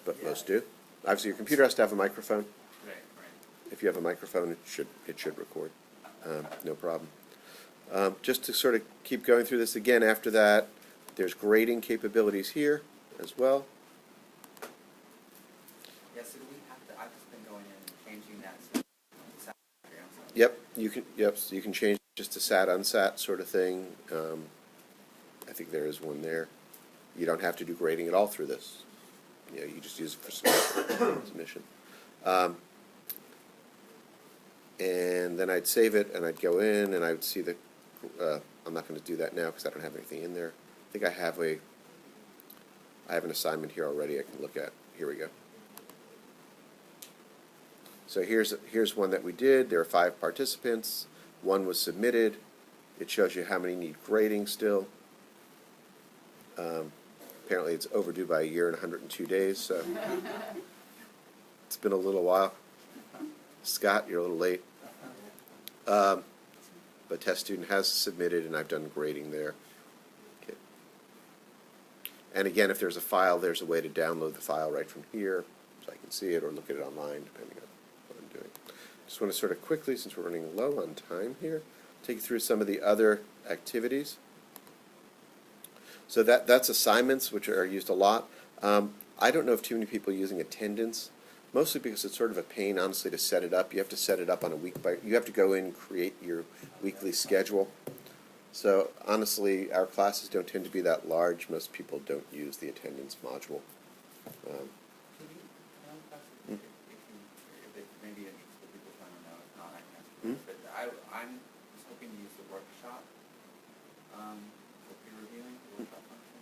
but most do. Obviously, your computer has to have a microphone. Right. If you have a microphone, it should record. No problem. Just to sort of keep going through this again, after that, there's grading capabilities here as well. Yeah, so do we have to, I've just been going in and changing that to sat background. So you can change just to sat unsat sort of thing. I think there is one there. You don't have to do grading at all through this. You just use it for submission. And then I'd save it, and I'd go in, and I would see the. I'm not going to do that now because I don't have anything in there. I think I have an assignment here already I can look at. Here we go. So here's one that we did. There are 5 participants. 1 was submitted. It shows you how many need grading still. Apparently it's overdue by 1 year and 102 days, so it's been a little while. Scott, you're a little late. But test student has submitted, and I've done grading there. Okay. And again, if there's a file, there's a way to download the file right from here, so I can see it or look at it online, depending on what I'm doing. Just want to sort of quickly, since we're running low on time here, take you through some of the other activities. So that's assignments, which are used a lot. I don't know if too many people are using attendance. Mostly because it's sort of a pain, honestly, to set it up. You have to set it up on a you have to go in and create your weekly schedule. So honestly, our classes don't tend to be that large. Most people don't use the attendance module. Can you, can I ask Hmm? if it, maybe it needs to people trying to know, if not, I can ask Hmm? you, but I'm just hoping to use the workshop, for peer reviewing, the workshop function.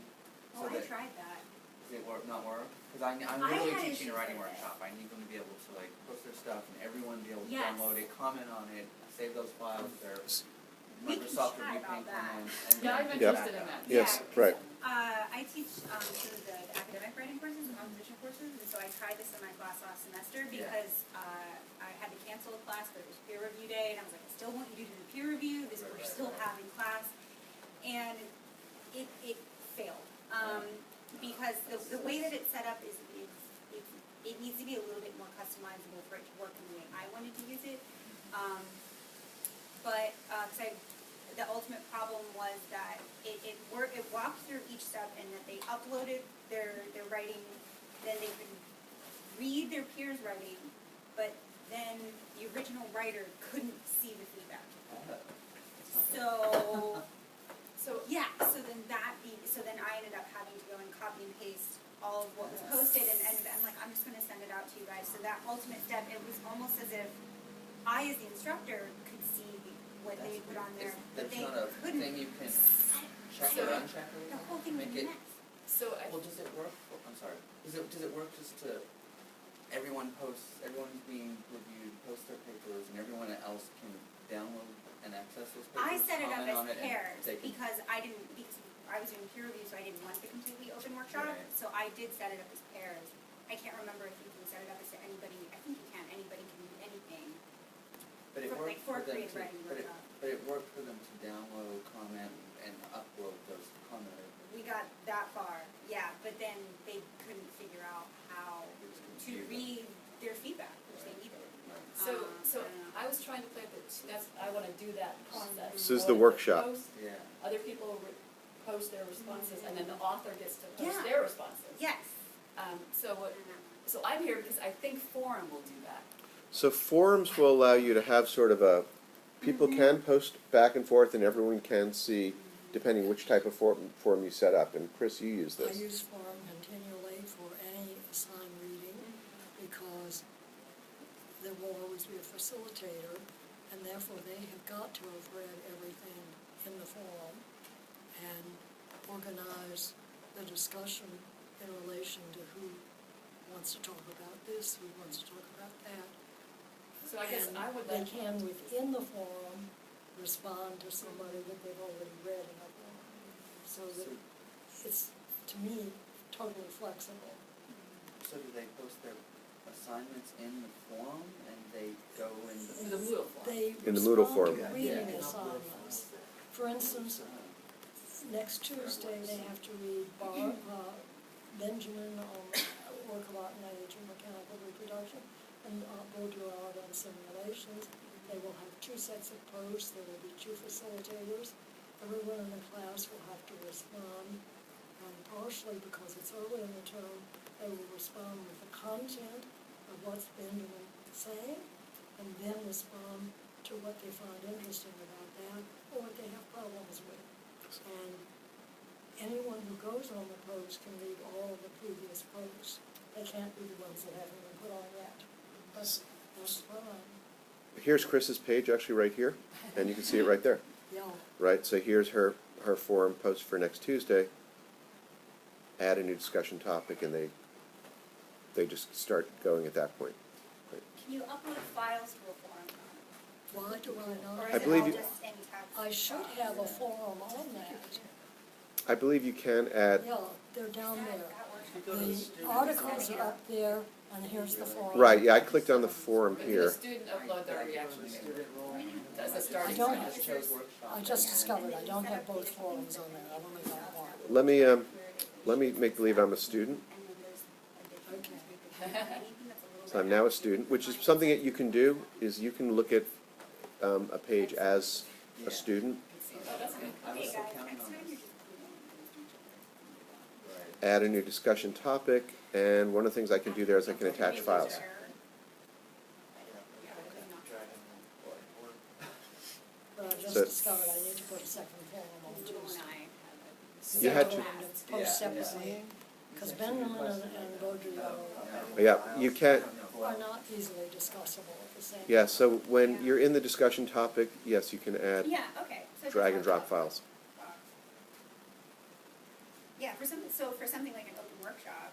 Oh, I tried that. Does it not work? Cause I'm I literally had teaching a issues writing with it. workshop, I need them to be able to like post their stuff and everyone be able to Yes. download it, comment on it, save those files, their We can Microsoft chat review about pane that. comments, and Yeah, then I'm Yep. interested in that. Yes, Yeah, 'cause, right. I teach some of the academic writing courses, the composition courses, and so I tried this in my class last semester because I had to cancel a class, but it was peer review day, and I was like, I still want you to do the peer review, we're still having class, and it failed. Because the way that it's set up is it needs to be a little bit more customizable for it to work in the way I wanted to use it. But the ultimate problem was that it walked through each step and that they uploaded their writing, then they could read their peers' writing, but then the original writer couldn't see the feedback. So yeah, so then I ended up having to go and copy and paste all of what was posted, and I'm like, I'm just gonna send it out to you guys. So that ultimate step, it was almost as if I, as the instructor, could see what they put on there, but There's they not a couldn't. thing you can check So- or uncheck or The whole thing was make it. a mess. So I, Well, does it work? I'm sorry. Does it work just to everyone who's being reviewed posts their papers, and everyone else can download and access those papers? I set it up comment on as it, and pairs they can- because I was doing peer review, so I didn't want the completely open workshop. Right. So I did set it up as pairs. I can't remember if you can set it up as to anybody. I think you can. Anybody can do anything. But it for- like worked for for them creative to, writing but workshop. it worked for them to download, comment, and upload those comments. We got that far, yeah, but then they couldn't figure out how to read their feedback, which they needed. so I don't know. I was trying to play I wanna do that process. This is I the wanna workshop. post, Yeah. other people post their responses, and then the author gets to post Yeah. their responses. Yes. So I'm here because I think Forum will do that. So forums will allow you to have sort of a, people can post back and forth and everyone can see, depending which type of forum you set up. And Chris, you use I this. use Forum continually for any assigned reading because there will always be a facilitator, and therefore they have got to have read everything in the forum and organize the discussion in relation to who wants to talk about this, who wants to talk about that. So I guess And I would they like, can, within the forum, respond to somebody that they've already read in a forum. So that it's, to me, totally flexible. So do they post their assignments in the forum, and they go in in the Moodle Forum. They In the Moodle respond forum. to reading Yeah. assignments. For instance, next Tuesday, they have to read Benjamin on work of art and age and mechanical reproduction, and Baudrillard on simulations. They will have 2 sets of posts, there will be 2 facilitators. Everyone in the class will have to respond, and partially because it's early in the term, they will respond with the content of what's Benjamin saying, and then respond to what they find interesting about that, or what they have problems with. And anyone who goes on the post can read all of the previous posts. They can't be the ones that haven't been put on yet. But that's fine. Here's Chris's page actually right here, and you can see it right there. Yeah. Right, so here's her forum post for next Tuesday. Add a new discussion topic, and they just start going at that point. Can you upload files to a forum? Why do I Or not? is I it believe all you- just any text? I should have a forum on that. I believe you can add, Yeah, they're down there. That works. The articles are up there, and here's the forum. right, yeah, I clicked on the forum But can a here. student upload their reactions? As a I starting don't, point? Just chose workshop. I just discovered I don't have both forums on there, I've only got one. Let me make believe I'm a student. Okay. So I'm now a student, which is something that you can do, is you can look at a page as a student, Oh, that's good. I was Okay, so guys, counting next on time this. you're just. Right. add a new discussion topic, and one of the things I can do there is I can attach files. You had to- Post separately, because Benjamin and Baudrillard Yeah, you can't, are not easily discussable at the same time. yeah, so when you're in the discussion topic, yes, you can add Yeah, okay. So drag and just drop like- files. Yeah, so for something like an open workshop,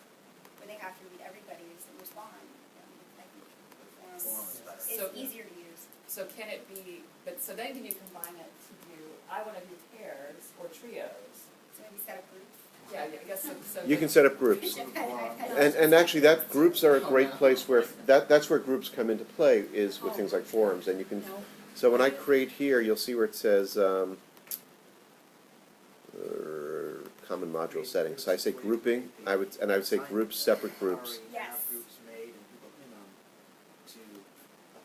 where they have to read everybody's and respond, I think the Forms form better. is So- easier to use. So can it be, but so then can you combine it to do, I wanna do pairs or trios? So maybe set up groups. Yeah, I guess so. You can set up groups. And actually, that, groups are a great place where, that's where groups come into play, is with things like forums, and you can, Now, so when I create here, you'll see where it says, common module settings. So I say grouping, I would say groups, separate groups. Already Yes. have groups made and people to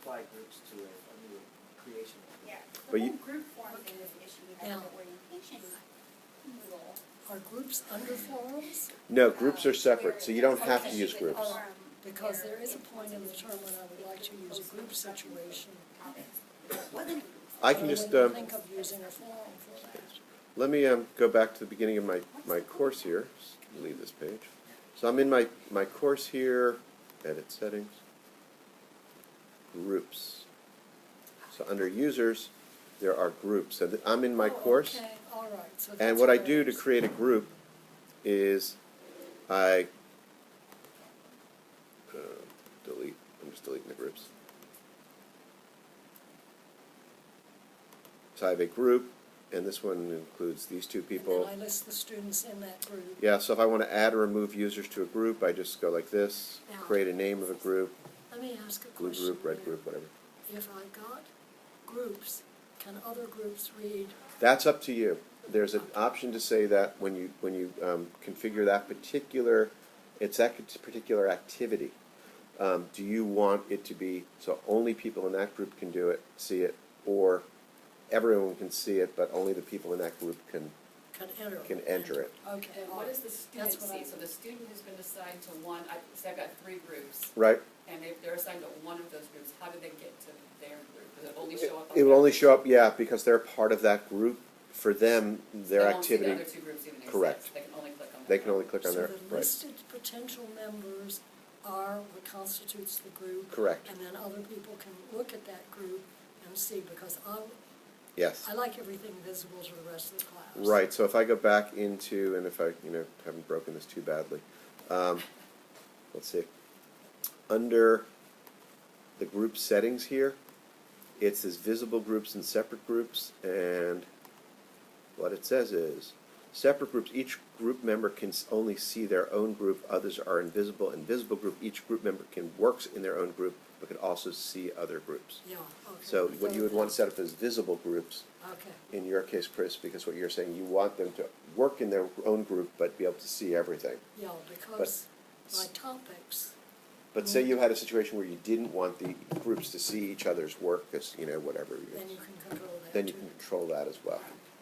apply groups to a new creation. Yeah, But the you- whole group form thing is the issue we have Now- with the orientation Moodle. are groups under forums? No, groups are separate, so you don't have to Okay. use groups. Forum, Because where there is a it point in the term when I would like to use a group situation. wasn't I can I just, wouldn't think of using a forum for that. let me go back to the beginning of my course here. Just leave this page. So I'm in my course here, edit settings, groups. So under users, there are groups. And I'm in my Oh, course. okay, all right, so And that's what I great. do to create a group is I delete, I'm just deleting the groups. So I have a group, and this one includes these two people. And then I list the students in that group. Yeah, so if I want to add or remove users to a group, I just go like this, Now- create a name of a group, Let me ask a blue question. group, red here. group, whatever. If I got groups, can other groups read? That's up to you. There's an option to say that when you configure that particular, it's that particular activity. Do you want it to be so only people in that group can do it, see it, or everyone can see it, but only the people in that group can? Can enter it. Okay, And all what right. does the student That's what I- see? So the student who's been assigned to one, say I've got 3 groups, Right? and they're assigned to one of those groups, how do they get to their group? Does it only show up on It will their only group? show up, yeah, because they're part of the group. For them, their They won't see the activity, other 2 groups even exist. Correct. They can only click on they that can only one. click on So their, the right, listed potential members are what constitutes the group. correct, And then other people can look at that group and see, because yes. I like everything visible to the rest of the class. Right, so if I go back into, and if I, haven't broken this too badly, let's see. Under the group settings here, it says visible groups and separate groups, and what it says is, separate groups, each group member can only see their own group, others are invisible. Invisible group, each group member works in their own group, but can also see other groups. Yeah, okay. So what you would want to set up as visible groups, Okay, in your case, Chris, because what you're saying, you want them to work in their own group, but be able to see everything. yeah, because my topics, But say you had a situation where you didn't want the groups to see each other's work, because, whatever, then you can control that then you too. can control that as well.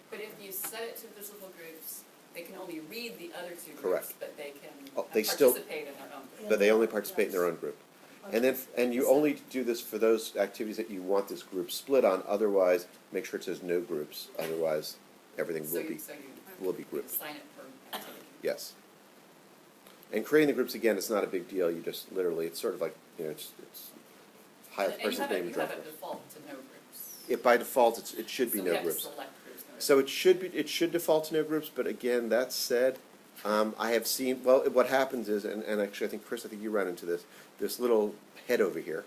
But if you set it to visible groups, they can only read the other 2 groups, Correct. but they can Oh, they still- participate in their own group. But they only participate in their own group. And then, and you only do this for those activities that you want this group split on, otherwise, make sure it says no groups, otherwise, everything So will you, be, so you will be grouped, assign it per activity. yes. And creating the groups, again, it's not a big deal, you just literally, it's sort of like, it's hide the And person's name and you drop have a it. default to no groups. It, by default, it should be So no we have to groups. select groups. no So it should default to no groups, but again, that said, I have seen, well, what happens is, and actually I think, Chris, I think you ran into this little head over here.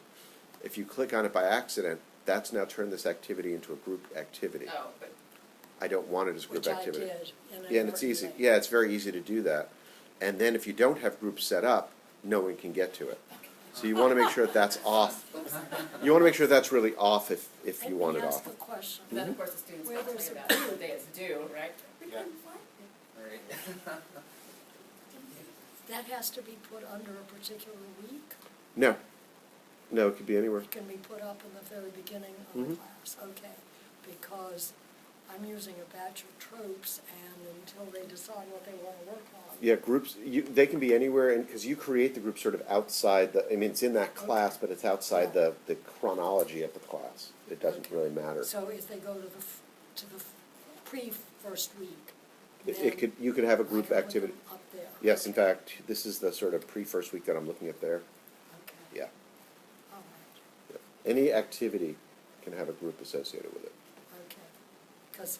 If you click on it by accident, that's now turned this activity into a group activity. Oh, but I don't want it as group Which I activity. did. Yeah, and it's easy, yeah, it's very easy to do that. And then if you don't have groups set up, no one can get to it. So you wanna make sure that that's off. You wanna make sure that's really off if you want it Let me ask off. a question. then of course the students Where will there's say a that group. the day it's due, right? Yeah. Right. That has to be put under a particular week? No, it could be anywhere. It can be put up in the very beginning of the Mhm. class, okay, because I'm using a batch of tropes, and until they decide what they want to work on. Yeah, groups, they can be anywhere, and, because you create the group sort of outside it's in that class, but it's outside the chronology of the class. It doesn't Okay. really matter. So if they go to the pre-first week, then You could have a I group can put activity. them up there. Yes, in fact, this is the sort of pre-first week that I'm looking at there. Okay, Yeah. all right, Yeah. Any activity can have a group associated with it. okay. Because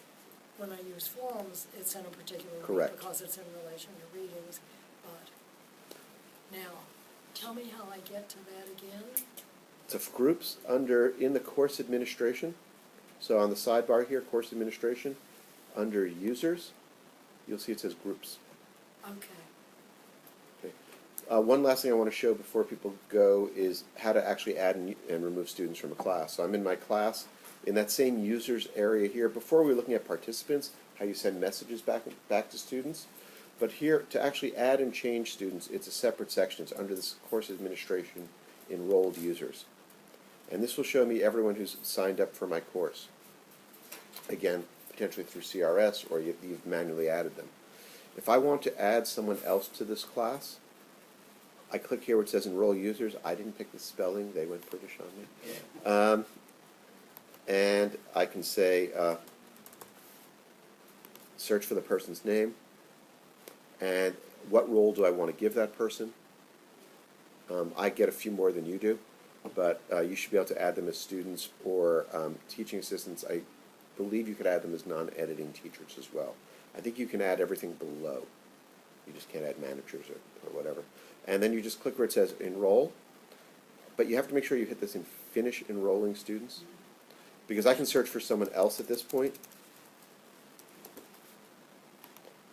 when I use forms, it's in a particular week Correct. because it's in relation to readings, but now, tell me how I get to that again? So for groups in the course administration, so on the sidebar here, course administration, under users, you'll see it says groups. Okay, Okay. One last thing I want to show before people go is how to actually add and remove students from a class. So I'm in my class, in that same users area here. Before we were looking at participants, how you send messages back to students. But here, to actually add and change students, it's a separate section. It's under this course administration, enrolled users. And this will show me everyone who's signed up for my course. Again, potentially through CRS, or you've manually added them. If I want to add someone else to this class, I click here where it says enroll users. I didn't pick the spelling. They went British on me. And I can say search for the person's name. And what role do I want to give that person? I get a few more than you do, but you should be able to add them as students or teaching assistants. I believe you could add them as non-editing teachers as well. I think you can add everything below. You just can't add managers or whatever. And then you just click where it says enroll, but you have to make sure you hit this in finish enrolling students, because I can search for someone else at this point.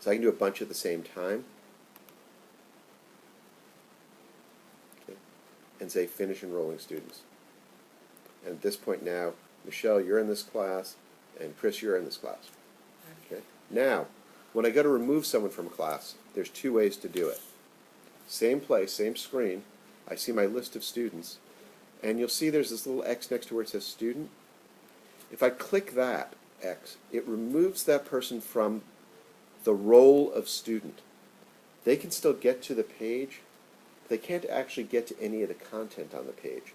So I can do a bunch at the same time. Okay. And say finish enrolling students. And at this point now, Michelle, you're in this class, and Chris, you're in this class. Okay. Now, when I go to remove someone from a class, there's two ways to do it. Same place, same screen, I see my list of students, and you'll see there's this little X next to where it says student. If I click that X, it removes that person from the role of student. They can still get to the page, but they can't actually get to any of the content on the page.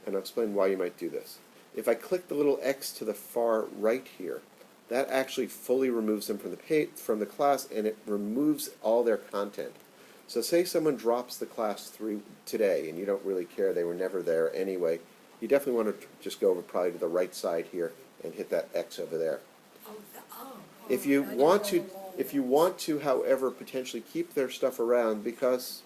And I'll explain why you might do this. If I click the little X to the far right here, that actually fully removes them from the class, and it removes all their content. So say someone drops the class 3 today, and you don't really care, they were never there anyway, you definitely want to just go over probably to the right side here and hit that X over there. If you want to, however, potentially keep their stuff around because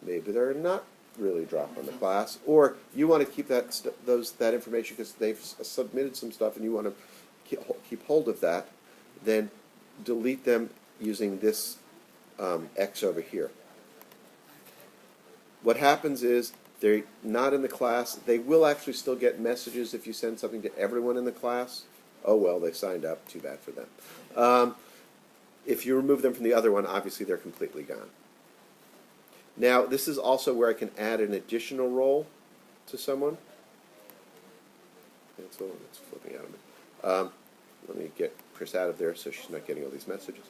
maybe they're not really dropping the class, or you want to keep that information because they've submitted some stuff and you want to keep hold of that, then delete them using this X over here. What happens is they're not in the class. They will actually still get messages if you send something to everyone in the class. Oh well, they signed up. Too bad for them. If you remove them from the other one, obviously they're completely gone. Now, this is also where I can add an additional role to someone. It's flipping out of me. Let me get Chris out of there so she's not getting all these messages.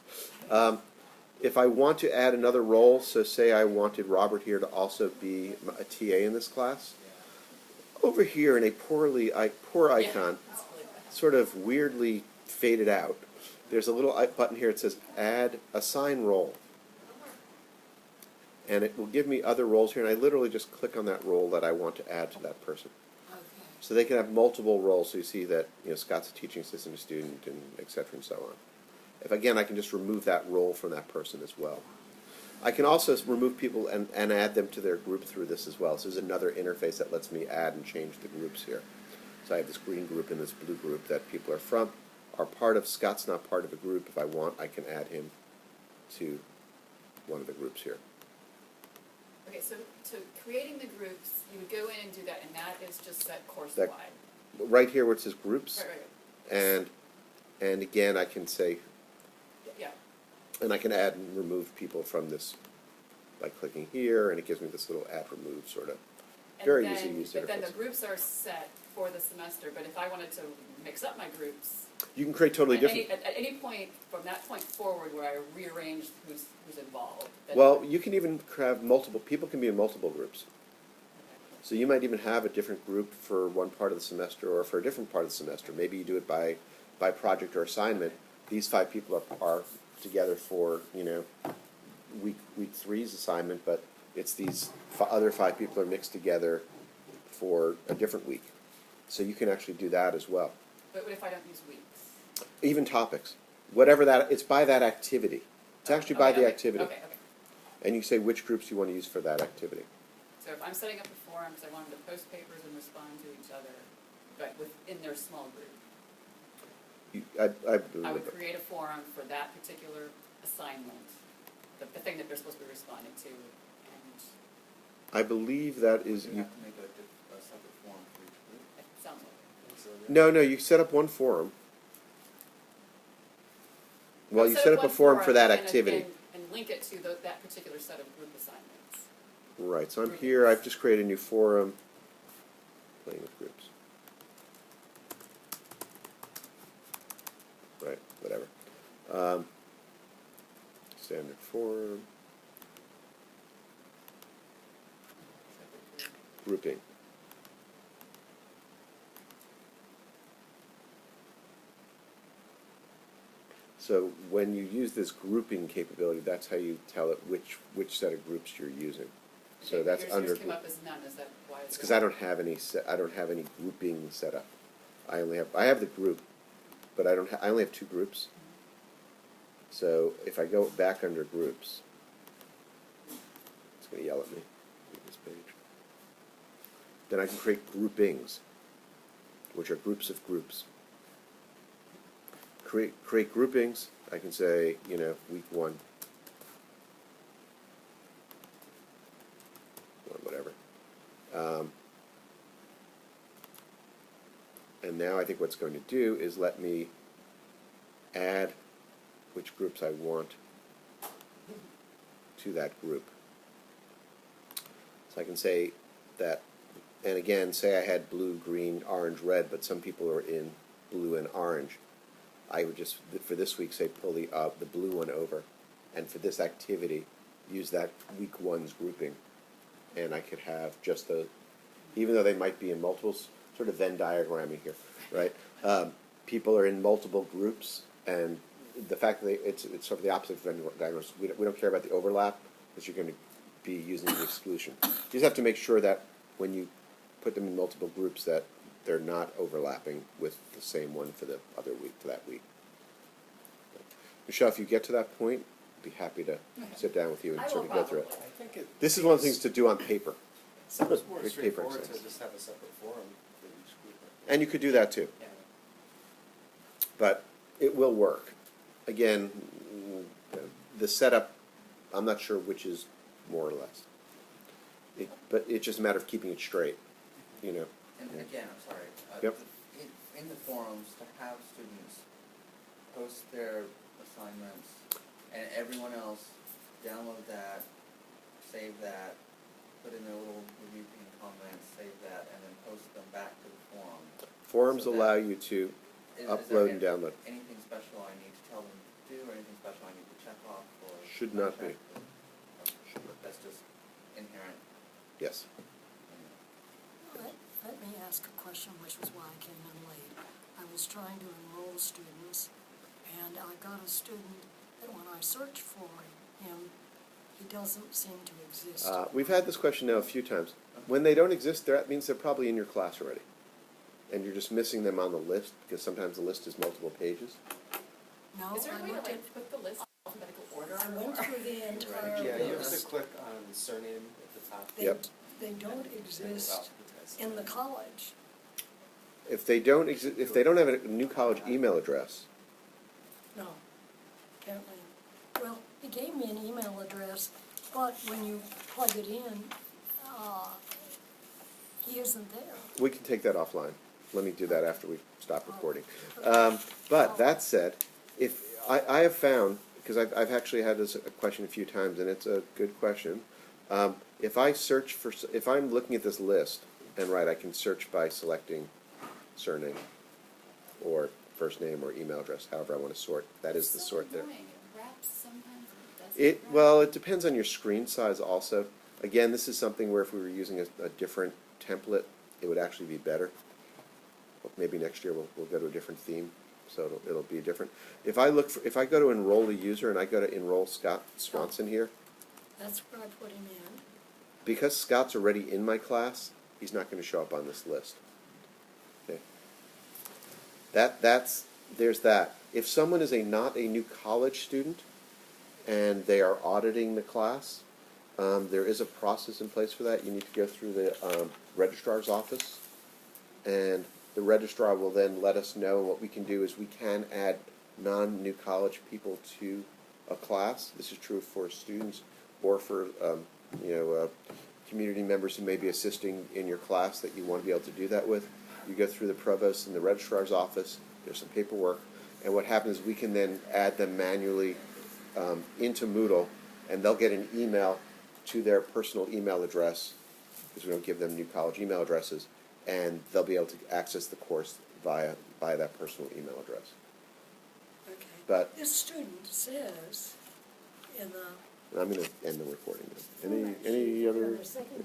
If I want to add another role, so say I wanted Robert here to also be a TA in this class, over here in a poor icon, sort of weirdly faded out, there's a little button here that says Add Assign Role. And it will give me other roles here, and I literally just click on that role that I want to add to that person. So they can have multiple roles, so you see that Scott's a teaching assistant, a student, and et cetera, and so on. Again, I can just remove that role from that person as well. I can also remove people and add them to their group through this as well. So there's another interface that lets me add and change the groups here. So I have this green group and this blue group that people are part of. Scott's not part of a group. If I want, I can add him to one of the groups here. Okay, so creating the groups, you would go in and do that, and that is just set course-wide. Right here where it says groups. Right. And again, I can say, Yeah. and I can add and remove people from this by clicking here, and it gives me this little add remove sort of very easy to use interface. But then the groups are set for the semester, but if I wanted to mix up my groups, you can create totally different. At any point from that point forward where I rearrange who's involved. Well, you can even have multiple, people can be in multiple groups. So you might even have a different group for one part of the semester or for a different part of the semester. Maybe you do it by project or assignment, these 5 people are together for, week 3's assignment, but it's these other 5 people are mixed together for a different week. So you can actually do that as well. But what if I don't use weeks? Even topics, whatever that, it's by that activity. It's actually by the activity. Okay. And you say which groups you want to use for that activity. So if I'm setting up a forum because I want them to post papers and respond to each other, but within their small group, I would create a forum for that particular assignment, the thing that they're supposed to be responding to, and I believe that is, You have to make a separate form for each group. it sounds like it. no, you set up one forum. Well, you set up a one forum for that and- activity. And link it to that particular set of group assignments. Right, so I'm here, I've just created a new forum, playing with groups. Right, whatever. Standard forum, grouping. So when you use this grouping capability, that's how you tell it which set of groups you're using. So Okay, that's yours under. came up as none, is that why? It's because I don't have any grouping set up. I have the group, but I only have 2 groups. So if I go back under groups, it's going to yell at me on this page. Then I can create groupings, which are groups of groups. Create groupings. I can say, week 1. Or whatever. And now I think what's going to do is let me add which groups I want to that group. So I can say that, and again, say I had blue, green, orange, red, but some people are in blue and orange. I would just, for this week, say pull the blue one over, and for this activity, use that week 1's grouping. And I could have just even though they might be in multiples, sort of Venn diagramming here, right? People are in multiple groups, and the fact that it's sort of the opposite of Venn diagrams. We don't care about the overlap, because you're going to be using the exclusion. You just have to make sure that when you put them in multiple groups that they're not overlapping with the same one for the other week, for that week. Michelle, if you get to that point, I'd be happy to sit down with you and I sort will of go through it. probably. I think it. This is one of the things to do on paper. Sounds more Big paper straightforward to exercise. just have a separate forum for each group. And you could do that too, Yeah. but it will work. Again, the setup, I'm not sure which is more or less. But it's just a matter of keeping it straight, And again, I'm sorry. Yep. In the forums, to have students post their assignments, and everyone else download that, save that, put in their little review and comments, save that, and then post them back to the forum. Forums So that- allow you to Is upload there and download. anything special I need to tell them to do, or anything special I need to check off, or? Should not be. Okay. That's just inherent. Yes. Let me ask a question, which was why I came in late. I was trying to enroll students, and I got a student that when I search for him, he doesn't seem to exist. We've had this question now a few times. When they don't exist, that means they're probably in your class already. And you're just missing them on the list, because sometimes the list is multiple pages. No, Is there a I way to looked at, put the list in alphabetical order? I went through the entire Yeah, you have to list. click on surname at the top. They, Yep. they don't exist in the college. If they don't have a new college email address, No, apparently. Well, he gave me an email address, but when you plug it in, he isn't there. we can take that offline. Let me do that after we stop recording. But that said, if I have found, because I've actually had this question a few times, and it's a good question. If I'm looking at this list, and I can search by selecting surname, or first name, or email address, however I want to sort. That is the It's so sort there. annoying. It wraps sometimes and it doesn't. Well, it depends on your screen size also. Again, this is something where if we were using a different template, it would actually be better. Maybe next year we'll go to a different theme. so it'll be different. If I go to enroll a user and I go to enroll Scott Swanson here, That's where I put him in. because Scott's already in my class, he's not going to show up on this list. Okay. There's that. If someone is not a new college student and they are auditing the class, there is a process in place for that. You need to go through the registrar's office, and the registrar will then let us know. What we can do is we can add non-new college people to a class. This is true for students or for community members who may be assisting in your class that you want to be able to do that with. You go through the provost and the registrar's office. There's some paperwork, and what happens is we can then add them manually into Moodle, and they'll get an email to their personal email address, because we don't give them new college email addresses, and they'll be able to access the course via that personal email address. Okay. But This student says in the I'm going to end the recording now. Any other? on the second